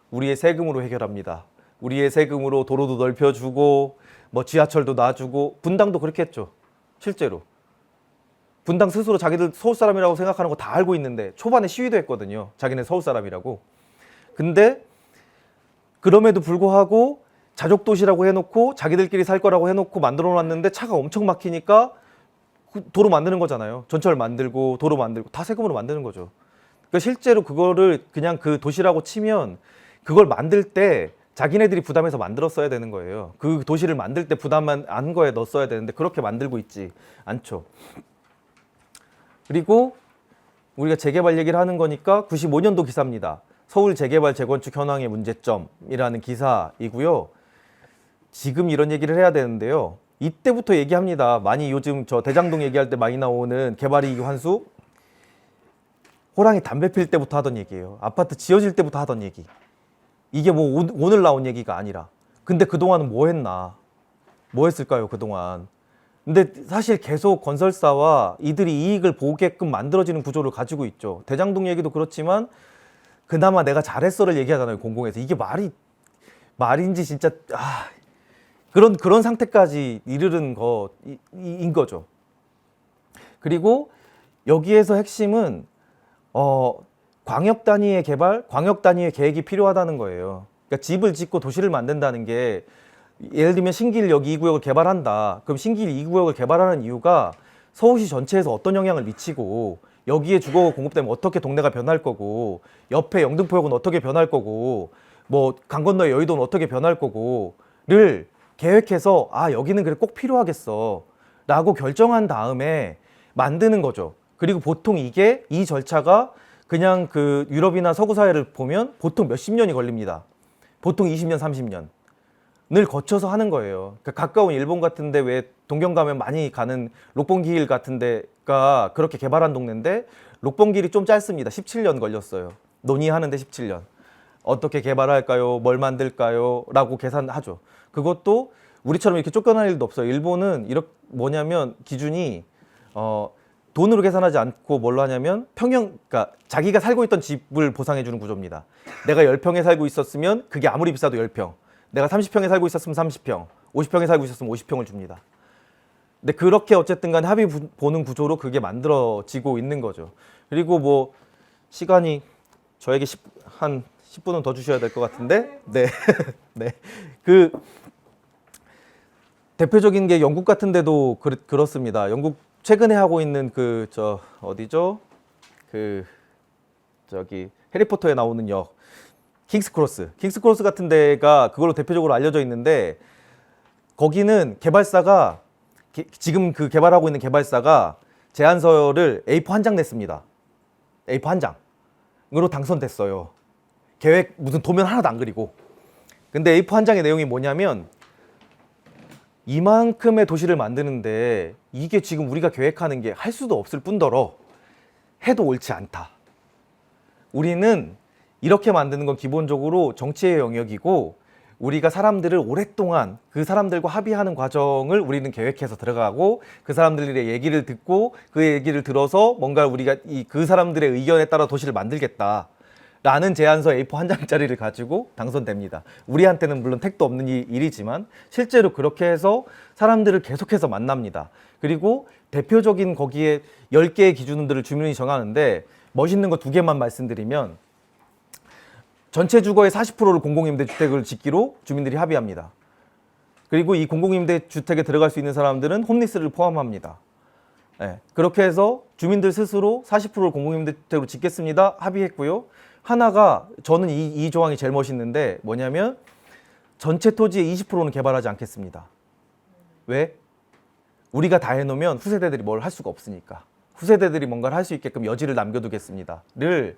우리의 세금으로 해결합니다. 우리의 세금으로 도로도 넓혀주고 뭐 지하철도 놔주고 분당도 그렇게 했죠. 실제로. 분당 스스로 자기들 서울 사람이라고 생각하는 거 다 알고 있는데 초반에 시위도 했거든요. 자기네 서울 사람이라고. 근데 그럼에도 불구하고 자족도시라고 해놓고 자기들끼리 살 거라고 해놓고 만들어놨는데 차가 엄청 막히니까 도로 만드는 거잖아요. 전철 만들고 도로 만들고 다 세금으로 만드는 거죠. 그러니까 실제로 그거를 그냥 그 도시라고 치면 그걸 만들 때 자기네들이 부담해서 만들었어야 되는 거예요. 그 도시를 만들 때 부담만 안 거에 넣었어야 되는데 그렇게 만들고 있지 않죠. 그리고 우리가 재개발 얘기를 하는 거니까 95년도 기사입니다. 서울 재개발 재건축 현황의 문제점이라는 기사이고요. 지금 이런 얘기를 해야 되는데요. 이때부터 얘기합니다. 많이 요즘 저 대장동 얘기할 때 많이 나오는 개발이익 환수. 호랑이 담배 필 때부터 하던 얘기예요. 아파트 지어질 때부터 하던 얘기. 이게 뭐 오늘 나온 얘기가 아니라. 근데 그동안은 뭐 했나? 뭐 했을까요, 그동안? 근데 사실 계속 건설사와 이들이 이익을 보게끔 만들어지는 구조를 가지고 있죠. 대장동 얘기도 그렇지만 그나마 내가 잘했어를 얘기하잖아요, 공공에서. 이게 말인지 진짜 그런 상태까지 이르는 거인 거죠. 그리고 여기에서 핵심은 광역 단위의 개발, 광역 단위의 계획이 필요하다는 거예요. 그러니까 집을 짓고 도시를 만든다는 게 예를 들면 신길 여기 2구역을 개발한다. 그럼 신길 2구역을 개발하는 이유가 서울시 전체에서 어떤 영향을 미치고 여기에 주거 공급되면 어떻게 동네가 변할 거고 옆에 영등포역은 어떻게 변할 거고 뭐 강 건너의 여의도는 어떻게 변할 거고를 계획해서 여기는 그래 꼭 필요하겠어 라고 결정한 다음에 만드는 거죠. 그리고 보통 이 절차가 그냥 그 유럽이나 서구 사회를 보면 보통 몇십 년이 걸립니다. 보통 20년, 30년을 거쳐서 하는 거예요. 그러니까 가까운 일본 같은데 왜 동경 가면 많이 가는 록봉길 같은 데가 그렇게 개발한 동네인데 록봉길이 좀 짧습니다. 17년 걸렸어요. 논의하는데 17년. 어떻게 개발할까요? 뭘 만들까요? 라고 계산하죠. 그것도 우리처럼 이렇게 쫓겨날 일도 없어요. 일본은 이렇게 뭐냐면 기준이 돈으로 계산하지 않고 뭘로 하냐면 그러니까 자기가 살고 있던 집을 보상해 주는 구조입니다. 내가 10평에 살고 있었으면 그게 아무리 비싸도 10평. 내가 30평에 살고 있었으면 30평. 50평에 살고 있었으면 50평을 줍니다. 근데 그렇게 어쨌든 간에 합의 보는 구조로 그게 만들어지고 있는 거죠. 그리고 뭐 시간이 저에게 한 10분은 더 주셔야 될 것 같은데, 네. 네. 그 대표적인 게 영국 같은 데도 그렇습니다. 영국 최근에 하고 있는 어디죠? 저기 해리포터에 나오는 역 킹스크로스 같은 데가 그걸로 대표적으로 알려져 있는데, 거기는 개발사가 지금 그 개발하고 있는 개발사가 제안서를 A4 한 장 냈습니다. A4 한 장으로 당선됐어요. 계획 무슨 도면 하나도 안 그리고. 근데 A4 한 장의 내용이 뭐냐면, 이만큼의 도시를 만드는데 이게 지금 우리가 계획하는 게 할 수도 없을 뿐더러 해도 옳지 않다. 우리는 이렇게 만드는 건 기본적으로 정치의 영역이고, 우리가 사람들을 오랫동안 그 사람들과 합의하는 과정을 우리는 계획해서 들어가고, 그 사람들의 얘기를 듣고 그 얘기를 들어서 뭔가 우리가 그 사람들의 의견에 따라 도시를 만들겠다 라는 제안서 A4 한 장짜리를 가지고 당선됩니다. 우리한테는 물론 택도 없는 일이지만 실제로 그렇게 해서 사람들을 계속해서 만납니다. 그리고 대표적인 거기에 10개의 기준들을 주민이 정하는데, 멋있는 거 2개만 말씀드리면, 전체 주거의 40%를 공공임대주택을 짓기로 주민들이 합의합니다. 그리고 이 공공임대주택에 들어갈 수 있는 사람들은 홈리스를 포함합니다. 네, 그렇게 해서 주민들 스스로 40%를 공공임대주택으로 짓겠습니다 합의했고요. 하나가, 저는 이 조항이 제일 멋있는데 뭐냐면, 전체 토지의 20%는 개발하지 않겠습니다. 왜? 우리가 다 해놓으면 후세대들이 뭘 할 수가 없으니까. 후세대들이 뭔가를 할 수 있게끔 여지를 남겨두겠습니다.를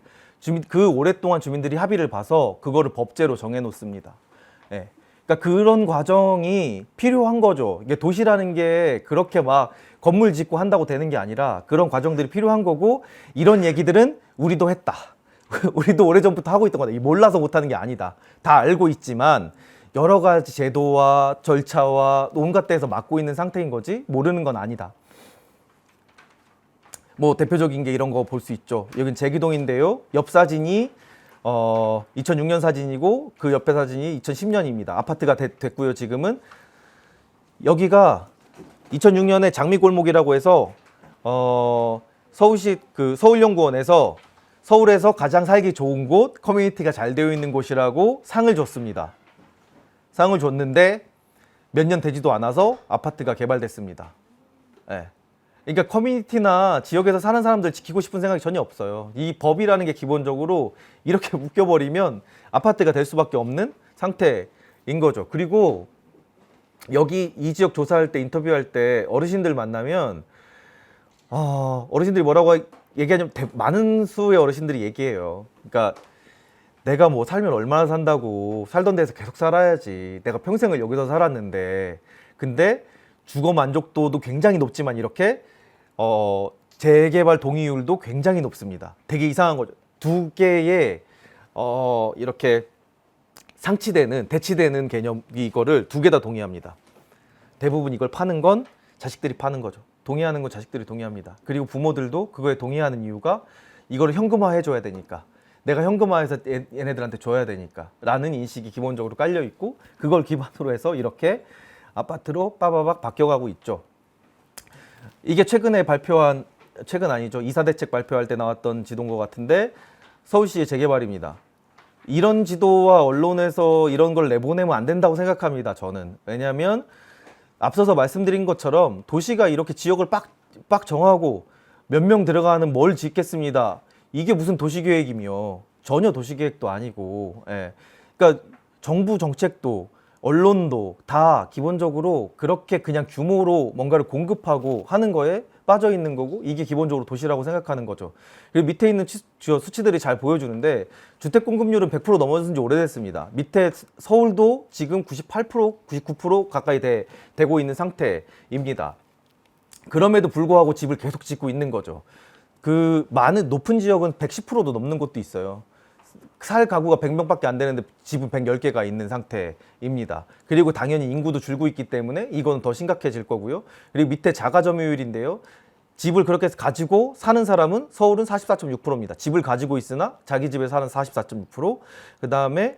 그 오랫동안 주민들이 합의를 봐서 그거를 법제로 정해놓습니다. 예. 그러니까 그런 과정이 필요한 거죠. 이게 도시라는 게 그렇게 막 건물 짓고 한다고 되는 게 아니라 그런 과정들이 필요한 거고, 이런 얘기들은 우리도 했다. 우리도 오래전부터 하고 있던 거다. 몰라서 못하는 게 아니다. 다 알고 있지만 여러 가지 제도와 절차와 온갖 데에서 맡고 있는 상태인 거지 모르는 건 아니다. 뭐 대표적인 게 이런 거 볼 수 있죠. 여긴 제기동인데요. 옆 사진이 2006년 사진이고 그 옆에 사진이 2010년입니다. 아파트가 됐고요. 지금은 여기가 2006년에 장미골목이라고 해서 서울시 서울연구원에서 서울에서 가장 살기 좋은 곳, 커뮤니티가 잘 되어 있는 곳이라고 상을 줬습니다. 상을 줬는데 몇 년 되지도 않아서 아파트가 개발됐습니다. 네. 그러니까 커뮤니티나 지역에서 사는 사람들 지키고 싶은 생각이 전혀 없어요. 이 법이라는 게 기본적으로 이렇게 묶여버리면 아파트가 될 수밖에 없는 상태인 거죠. 그리고 여기 이 지역 조사할 때, 인터뷰할 때 어르신들 만나면 어르신들이 뭐라고 얘기하냐면, 많은 수의 어르신들이 얘기해요. 그러니까 내가 뭐 살면 얼마나 산다고, 살던 데서 계속 살아야지, 내가 평생을 여기서 살았는데. 근데 주거 만족도도 굉장히 높지만 이렇게 재개발 동의율도 굉장히 높습니다. 되게 이상한 거죠. 2개의 이렇게 대치되는 개념, 이거를 2개 다 동의합니다. 대부분 이걸 파는 건 자식들이 파는 거죠. 동의하는 건 자식들이 동의합니다. 그리고 부모들도 그거에 동의하는 이유가 이거를 현금화 해줘야 되니까, 내가 현금화해서 얘네들한테 줘야 되니까 라는 인식이 기본적으로 깔려 있고, 그걸 기반으로 해서 이렇게 아파트로 빠바박 바뀌어가고 있죠. 이게 최근 아니죠. 이사대책 발표할 때 나왔던 지도인 것 같은데, 서울시의 재개발입니다. 이런 지도와 언론에서 이런 걸 내보내면 안 된다고 생각합니다. 저는. 왜냐하면 앞서서 말씀드린 것처럼 도시가 이렇게 지역을 빡 정하고 몇 명 들어가는 뭘 짓겠습니다. 이게 무슨 도시계획이며, 전혀 도시계획도 아니고. 예. 그러니까 정부 정책도 언론도 다 기본적으로 그렇게 그냥 규모로 뭔가를 공급하고 하는 거에 빠져 있는 거고, 이게 기본적으로 도시라고 생각하는 거죠. 그리고 밑에 있는 주요 수치들이 잘 보여주는데, 주택 공급률은 100% 넘어선 지 오래됐습니다. 밑에 서울도 지금 98%, 99% 가까이 되고 있는 상태입니다. 그럼에도 불구하고 집을 계속 짓고 있는 거죠. 높은 지역은 110%도 넘는 곳도 있어요. 살 가구가 100명밖에 안 되는데 집은 110개가 있는 상태입니다. 그리고 당연히 인구도 줄고 있기 때문에 이건 더 심각해질 거고요. 그리고 밑에 자가 점유율인데요. 집을 그렇게 해서 가지고 사는 사람은 서울은 44.6%입니다. 집을 가지고 있으나 자기 집에 사는 44.6%. 그다음에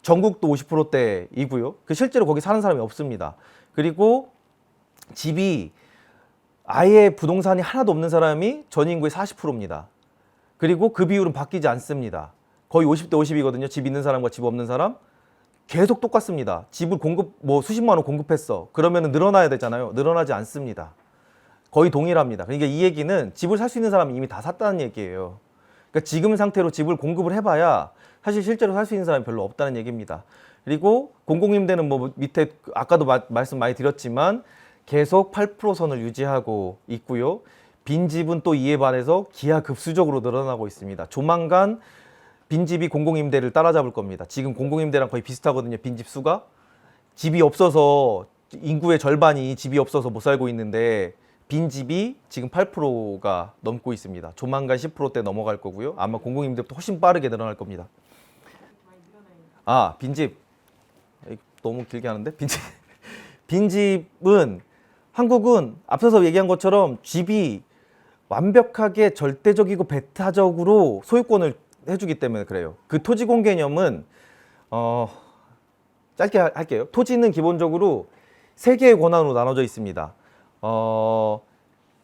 전국도 50%대이고요. 실제로 거기 사는 사람이 없습니다. 그리고 집이 아예 부동산이 하나도 없는 사람이 전 인구의 40%입니다. 그리고 그 비율은 바뀌지 않습니다. 거의 50대 50이거든요. 집 있는 사람과 집 없는 사람. 계속 똑같습니다. 집을 수십만 원 공급했어. 그러면 늘어나야 되잖아요. 늘어나지 않습니다. 거의 동일합니다. 그러니까 이 얘기는 집을 살 수 있는 사람이 이미 다 샀다는 얘기예요. 그러니까 지금 상태로 집을 공급을 해봐야 사실 실제로 살 수 있는 사람이 별로 없다는 얘기입니다. 그리고 공공임대는 뭐 밑에 아까도 말씀 많이 드렸지만 계속 8%선을 유지하고 있고요. 빈집은 또 이에 반해서 기하급수적으로 늘어나고 있습니다. 조만간 빈집이 공공임대를 따라잡을 겁니다. 지금 공공임대랑 거의 비슷하거든요. 빈집 수가. 집이 없어서 인구의 절반이 집이 없어서 못 살고 있는데 빈집이 지금 8%가 넘고 있습니다. 조만간 10%대 넘어갈 거고요. 아마 공공임대부터 훨씬 빠르게 늘어날 겁니다. 빈집. 너무 길게 하는데? 빈집은 한국은 앞서서 얘기한 것처럼 집이 완벽하게 절대적이고 배타적으로 소유권을 해주기 때문에 그래요. 그 토지공 개념은 짧게 할게요. 토지는 기본적으로 세 개의 권한으로 나눠져 있습니다.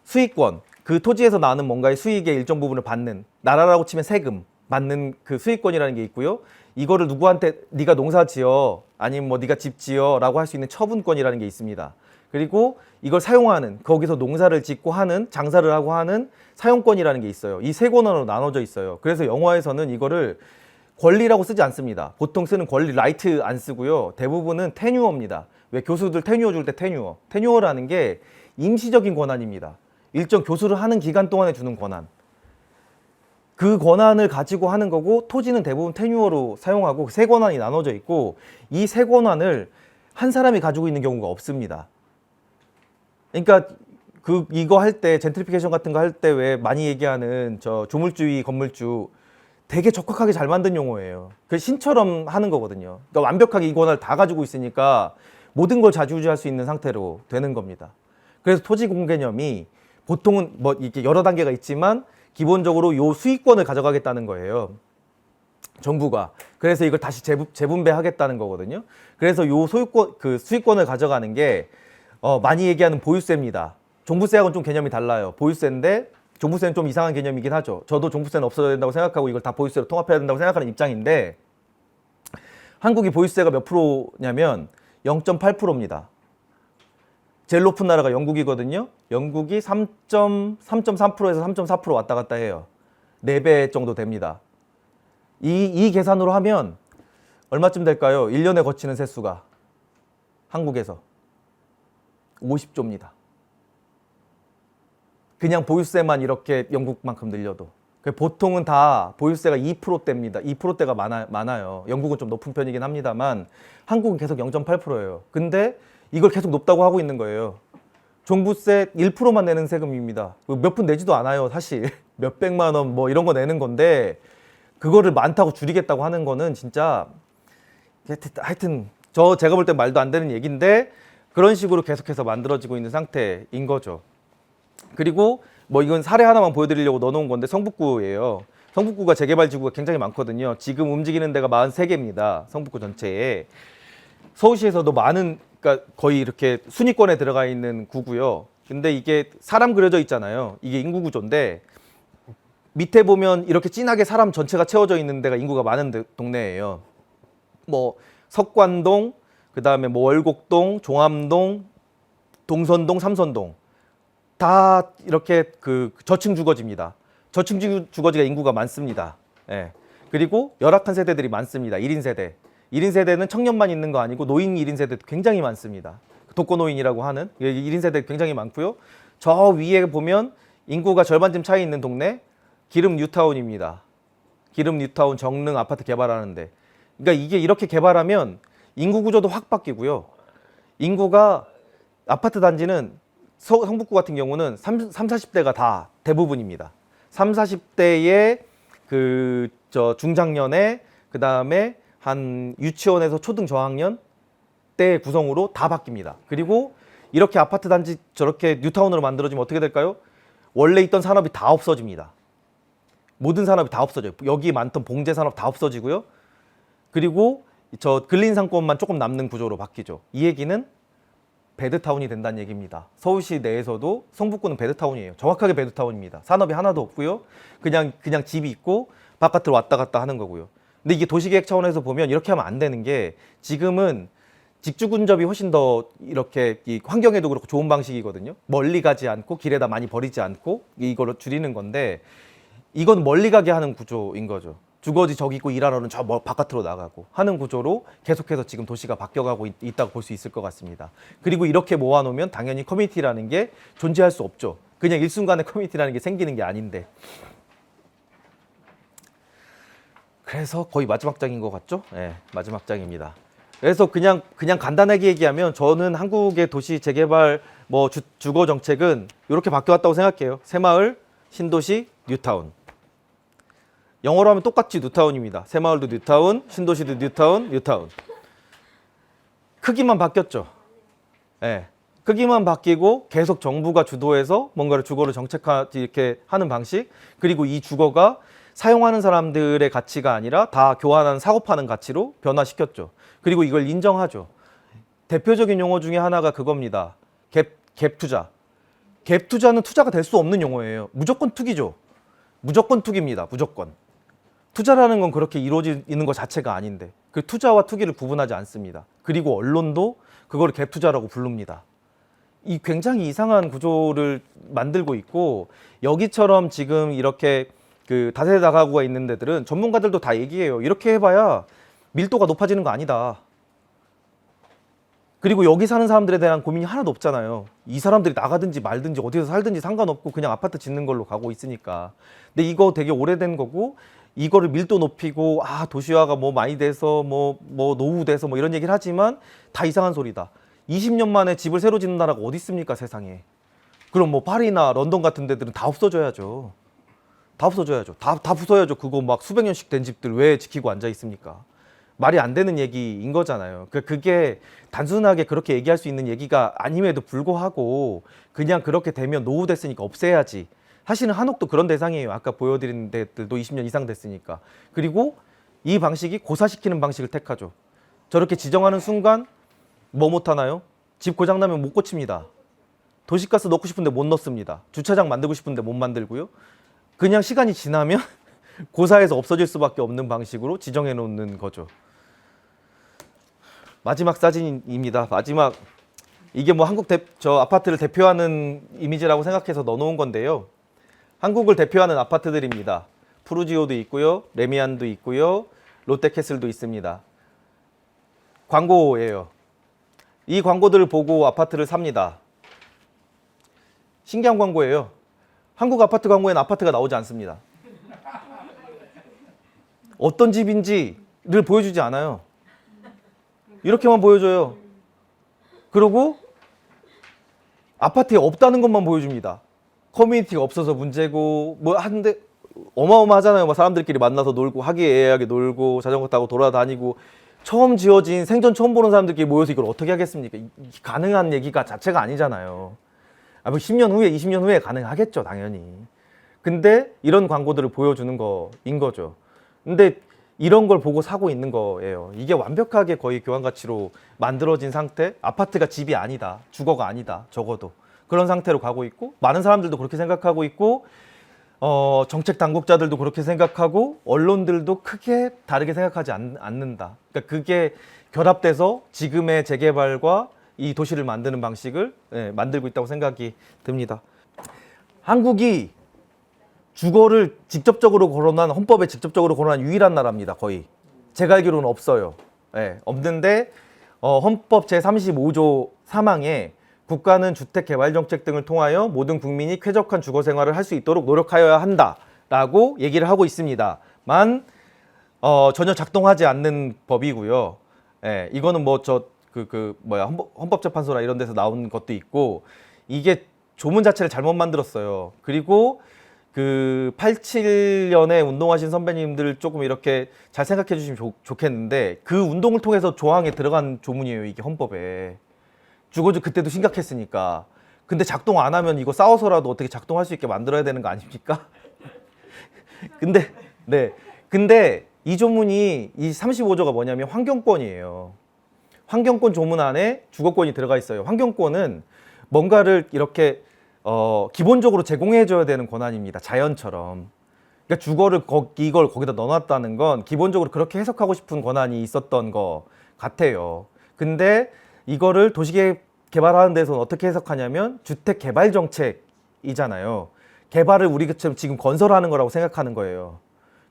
수익권, 그 토지에서 나는 뭔가의 수익의 일정 부분을 받는, 나라라고 치면 세금 받는 그 수익권이라는 게 있고요. 이거를 누구한테 네가 농사 지어 아니면 뭐 네가 집 지어 라고 할 수 있는 처분권이라는 게 있습니다. 그리고 이걸 사용하는, 거기서 농사를 짓고 하는, 장사를 하고 하는 사용권이라는 게 있어요. 이 세 권한으로 나눠져 있어요. 그래서 영어에서는 이거를 권리라고 쓰지 않습니다. 보통 쓰는 권리, 라이트 안 쓰고요. 대부분은 테뉴어입니다. 왜 교수들 테뉴어 줄 때 테뉴어. 테뉴어라는 게 임시적인 권한입니다. 일정 교수를 하는 기간 동안에 주는 권한. 그 권한을 가지고 하는 거고, 토지는 대부분 테뉴어로 사용하고 세 권한이 나눠져 있고, 이 세 권한을 한 사람이 가지고 있는 경우가 없습니다. 그러니까 이거 할 때, 젠트리피케이션 같은 거 할 때 왜 많이 얘기하는 저 조물주의 건물주, 되게 적확하게 잘 만든 용어예요. 그 신처럼 하는 거거든요. 그러니까 완벽하게 이 권한을 다 가지고 있으니까 모든 걸 좌지우지할 수 있는 상태로 되는 겁니다. 그래서 토지 공개념이 보통은 뭐 이게 여러 단계가 있지만 기본적으로 요 수익권을 가져가겠다는 거예요. 정부가. 그래서 이걸 다시 재분배하겠다는 거거든요. 그래서 요 소유권, 그 수익권을 가져가는 게 많이 얘기하는 보유세입니다. 종부세하고는 좀 개념이 달라요. 보유세인데 종부세는 좀 이상한 개념이긴 하죠. 저도 종부세는 없어져야 된다고 생각하고 이걸 다 보유세로 통합해야 된다고 생각하는 입장인데, 한국이 보유세가 몇 프로냐면 0.8%입니다. 제일 높은 나라가 영국이거든요. 영국이 3.3%에서 3.4% 왔다 갔다 해요. 4배 정도 됩니다. 이 계산으로 하면 얼마쯤 될까요? 1년에 거치는 세수가 한국에서 50조입니다. 그냥 보유세만 이렇게 영국만큼 늘려도. 보통은 다 보유세가 2%대입니다. 2%대가 많아요. 영국은 좀 높은 편이긴 합니다만 한국은 계속 0.8%예요. 근데 이걸 계속 높다고 하고 있는 거예요. 종부세 1%만 내는 세금입니다. 몇 푼 내지도 않아요, 사실. 몇 백만 원 뭐 이런 거 내는 건데, 그거를 많다고 줄이겠다고 하는 거는 진짜 하여튼 제가 볼 땐 말도 안 되는 얘기인데, 그런 식으로 계속해서 만들어지고 있는 상태인 거죠. 그리고 뭐 이건 사례 하나만 보여드리려고 넣어놓은 건데, 성북구예요. 성북구가 재개발 지구가 굉장히 많거든요. 지금 움직이는 데가 43개입니다. 성북구 전체에. 서울시에서도 많은, 그러니까 거의 이렇게 순위권에 들어가 있는 구고요. 근데 이게 사람 그려져 있잖아요. 이게 인구 구조인데, 밑에 보면 이렇게 진하게 사람 전체가 채워져 있는 데가 인구가 많은 동네예요. 뭐 석관동, 그 다음에 뭐 월곡동, 종암동, 동선동, 삼선동. 다 이렇게 그 저층 주거지입니다. 저층 주거지가 인구가 많습니다. 예. 그리고 열악한 세대들이 많습니다. 1인 세대. 1인 세대는 청년만 있는 거 아니고 노인 1인 세대도 굉장히 많습니다. 독거노인이라고 하는 1인 세대 굉장히 많고요. 저 위에 보면 인구가 절반쯤 차이 있는 동네, 기름 뉴타운입니다. 기름 뉴타운 정릉 아파트 개발하는데. 그러니까 이게 이렇게 개발하면 인구 구조도 확 바뀌고요. 인구가, 아파트 단지는 성북구 같은 경우는 40대가 다 대부분입니다. 40대의 중장년에, 그 다음에 한 유치원에서 초등 저학년 때 구성으로 다 바뀝니다. 그리고 이렇게 아파트 단지 저렇게 뉴타운으로 만들어지면 어떻게 될까요? 원래 있던 산업이 다 없어집니다. 모든 산업이 다 없어져요. 여기 많던 봉제 산업 다 없어지고요. 그리고 저 근린 상권만 조금 남는 구조로 바뀌죠. 이 얘기는 배드타운이 된다는 얘기입니다. 서울시 내에서도 성북구는 배드타운이에요. 정확하게 배드타운입니다. 산업이 하나도 없고요. 그냥 집이 있고 바깥으로 왔다 갔다 하는 거고요. 근데 이게 도시계획 차원에서 보면 이렇게 하면 안 되는 게 지금은 직주 근접이 훨씬 더 이렇게 이 환경에도 그렇고 좋은 방식이거든요. 멀리 가지 않고 길에다 많이 버리지 않고 이걸로 줄이는 건데 이건 멀리 가게 하는 구조인 거죠. 주거지 저기 있고 일하러는 저 바깥으로 나가고 하는 구조로 계속해서 지금 도시가 바뀌어가고 있다고 볼 수 있을 것 같습니다. 그리고 이렇게 모아놓으면 당연히 커뮤니티라는 게 존재할 수 없죠. 그냥 일순간에 커뮤니티라는 게 생기는 게 아닌데. 그래서 거의 마지막 장인 것 같죠? 네, 마지막 장입니다. 그래서 그냥 간단하게 얘기하면 저는 한국의 도시 재개발 주거 정책은 이렇게 바뀌어왔다고 생각해요. 새마을, 신도시, 뉴타운. 영어로 하면 똑같이 뉴타운입니다. 새마을도 뉴타운, 신도시도 뉴타운, 뉴타운. 크기만 바뀌었죠. 네. 크기만 바뀌고 계속 정부가 주도해서 뭔가를 주거를 정책하지 이렇게 하는 방식. 그리고 이 주거가 사용하는 사람들의 가치가 아니라 다 교환하는 사고 파는 가치로 변화시켰죠. 그리고 이걸 인정하죠. 대표적인 용어 중에 하나가 그겁니다. 갭 투자. 갭 투자는 투자가 될 수 없는 용어예요. 무조건 투기죠. 무조건 투기입니다. 무조건. 투자라는 건 그렇게 이루어지는 것 자체가 아닌데 그 투자와 투기를 구분하지 않습니다. 그리고 언론도 그걸 갭 투자라고 부릅니다. 이 굉장히 이상한 구조를 만들고 있고 여기처럼 지금 이렇게 그 다세대 다가구가 있는 데들은 전문가들도 다 얘기해요. 이렇게 해봐야 밀도가 높아지는 거 아니다. 그리고 여기 사는 사람들에 대한 고민이 하나도 없잖아요. 이 사람들이 나가든지 말든지 어디서 살든지 상관없고 그냥 아파트 짓는 걸로 가고 있으니까. 근데 이거 되게 오래된 거고 이거를 밀도 높이고 도시화가 많이 돼서 노후돼서 이런 얘기를 하지만 다 이상한 소리다. 20년 만에 집을 새로 짓는 나라가 어디 있습니까 세상에. 그럼 파리나 런던 같은 데들은 다 없어져야죠. 다 없어져야죠. 다 부숴야죠. 그거 수백 년씩 된 집들 왜 지키고 앉아 있습니까? 말이 안 되는 얘기인 거잖아요. 그게 단순하게 그렇게 얘기할 수 있는 얘기가 아님에도 불구하고 그냥 그렇게 되면 노후됐으니까 없애야지. 사실은 한옥도 그런 대상이에요. 아까 보여드린 데들도 20년 이상 됐으니까. 그리고 이 방식이 고사시키는 방식을 택하죠. 저렇게 지정하는 순간 못하나요? 집 고장나면 못 고칩니다. 도시가스 넣고 싶은데 못 넣습니다. 주차장 만들고 싶은데 못 만들고요. 그냥 시간이 지나면 고사에서 없어질 수밖에 없는 방식으로 지정해 놓는 거죠. 마지막 사진입니다. 마지막. 이게 한국 저 아파트를 대표하는 이미지라고 생각해서 넣어놓은 건데요. 한국을 대표하는 아파트들입니다. 푸르지오도 있고요. 레미안도 있고요. 롯데캐슬도 있습니다. 광고예요. 이 광고들을 보고 아파트를 삽니다. 신기한 광고예요. 한국 아파트 광고에는 아파트가 나오지 않습니다. 어떤 집인지를 보여주지 않아요. 이렇게만 보여줘요. 그리고 아파트에 없다는 것만 보여줍니다. 커뮤니티가 없어서 문제고 하는데 어마어마하잖아요. 사람들끼리 만나서 놀고 화기애애하게 놀고 자전거 타고 돌아다니고 처음 지어진 생전 처음 보는 사람들끼리 모여서 이걸 어떻게 하겠습니까? 가능한 얘기가 자체가 아니잖아요. 10년 후에 20년 후에 가능하겠죠 당연히. 근데 이런 광고들을 보여주는 거인 거죠. 근데 이런 걸 보고 사고 있는 거예요. 이게 완벽하게 거의 교환 가치로 만들어진 상태. 아파트가 집이 아니다. 주거가 아니다. 적어도. 그런 상태로 가고 있고 많은 사람들도 그렇게 생각하고 있고 정책 당국자들도 그렇게 생각하고 언론들도 크게 다르게 생각하지 않는다. 그러니까 그게 결합돼서 지금의 재개발과 이 도시를 만드는 방식을 만들고 있다고 생각이 듭니다. 한국이 주거를 직접적으로 거론한 헌법에 직접적으로 거론한 유일한 나라입니다. 거의 제가 알기로는 없어요. 없는데 헌법 제35조 3항에 국가는 주택개발정책 등을 통하여 모든 국민이 쾌적한 주거생활을 할 수 있도록 노력하여야 한다라고 얘기를 하고 있습니다만 전혀 작동하지 않는 법이고요. 이거는 헌법재판소나 이런 데서 나온 것도 있고 이게 조문 자체를 잘못 만들었어요. 그리고 그 87년에 운동하신 선배님들 조금 이렇게 잘 생각해 주시면 좋겠는데 그 운동을 통해서 조항에 들어간 조문이에요. 이게 헌법에. 주거주 그때도 심각했으니까. 근데 작동 안 하면 이거 싸워서라도 어떻게 작동할 수 있게 만들어야 되는 거 아닙니까? 근데 네. 근데 이 조문이 이 35조가 뭐냐면 환경권이에요. 환경권 조문 안에 주거권이 들어가 있어요. 환경권은 뭔가를 이렇게 기본적으로 제공해 줘야 되는 권한입니다. 자연처럼. 그러니까 주거를 이걸 거기다 넣어놨다는 건 기본적으로 그렇게 해석하고 싶은 권한이 있었던 것 같아요. 근데 이거를 도시계획 개발하는 데서는 어떻게 해석하냐면 주택 개발 정책이잖아요. 개발을 우리가 지금 건설하는 거라고 생각하는 거예요.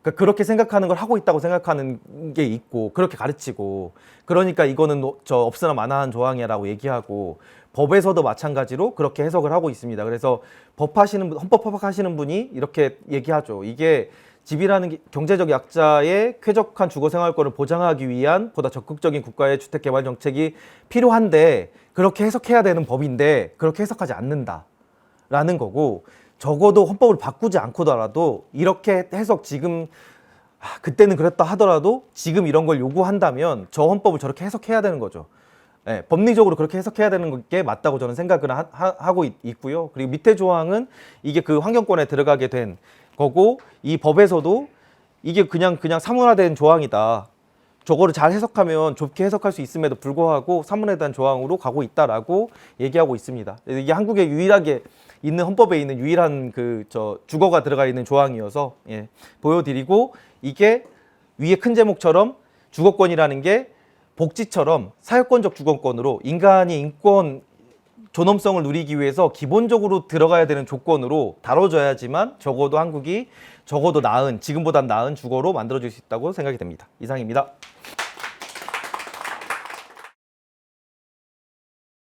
그러니까 그렇게 생각하는 걸 하고 있다고 생각하는 게 있고 그렇게 가르치고 그러니까 이거는 없으나 마나한 조항이라고 얘기하고 법에서도 마찬가지로 그렇게 해석을 하고 있습니다. 그래서 헌법 하시는 분이 이렇게 얘기하죠. 이게 집이라는 게 경제적 약자의 쾌적한 주거 생활권을 보장하기 위한 보다 적극적인 국가의 주택 개발 정책이 필요한데 그렇게 해석해야 되는 법인데 그렇게 해석하지 않는다라는 거고 적어도 헌법을 바꾸지 않고더라도 이렇게 해석 지금 그때는 그랬다 하더라도 지금 이런 걸 요구한다면 저 헌법을 저렇게 해석해야 되는 거죠. 네, 법리적으로 그렇게 해석해야 되는 게 맞다고 저는 생각을 하고 있고요. 그리고 밑에 조항은 이게 그 환경권에 들어가게 된 거고 이 법에서도 이게 그냥 사문화된 조항이다. 저거를 잘 해석하면 좁게 해석할 수 있음에도 불구하고 사문화된 조항으로 가고 있다라고 얘기하고 있습니다. 이게 한국에 유일하게 있는 헌법에 있는 유일한 주거가 들어가 있는 조항이어서 보여드리고 이게 위에 큰 제목처럼 주거권이라는 게 복지처럼 사회권적 주거권으로 인간이 인권 존엄성을 누리기 위해서 기본적으로 들어가야 되는 조건으로 다뤄져야지만 적어도 한국이 적어도 지금보단 나은 주거로 만들어질 수 있다고 생각이 됩니다. 이상입니다.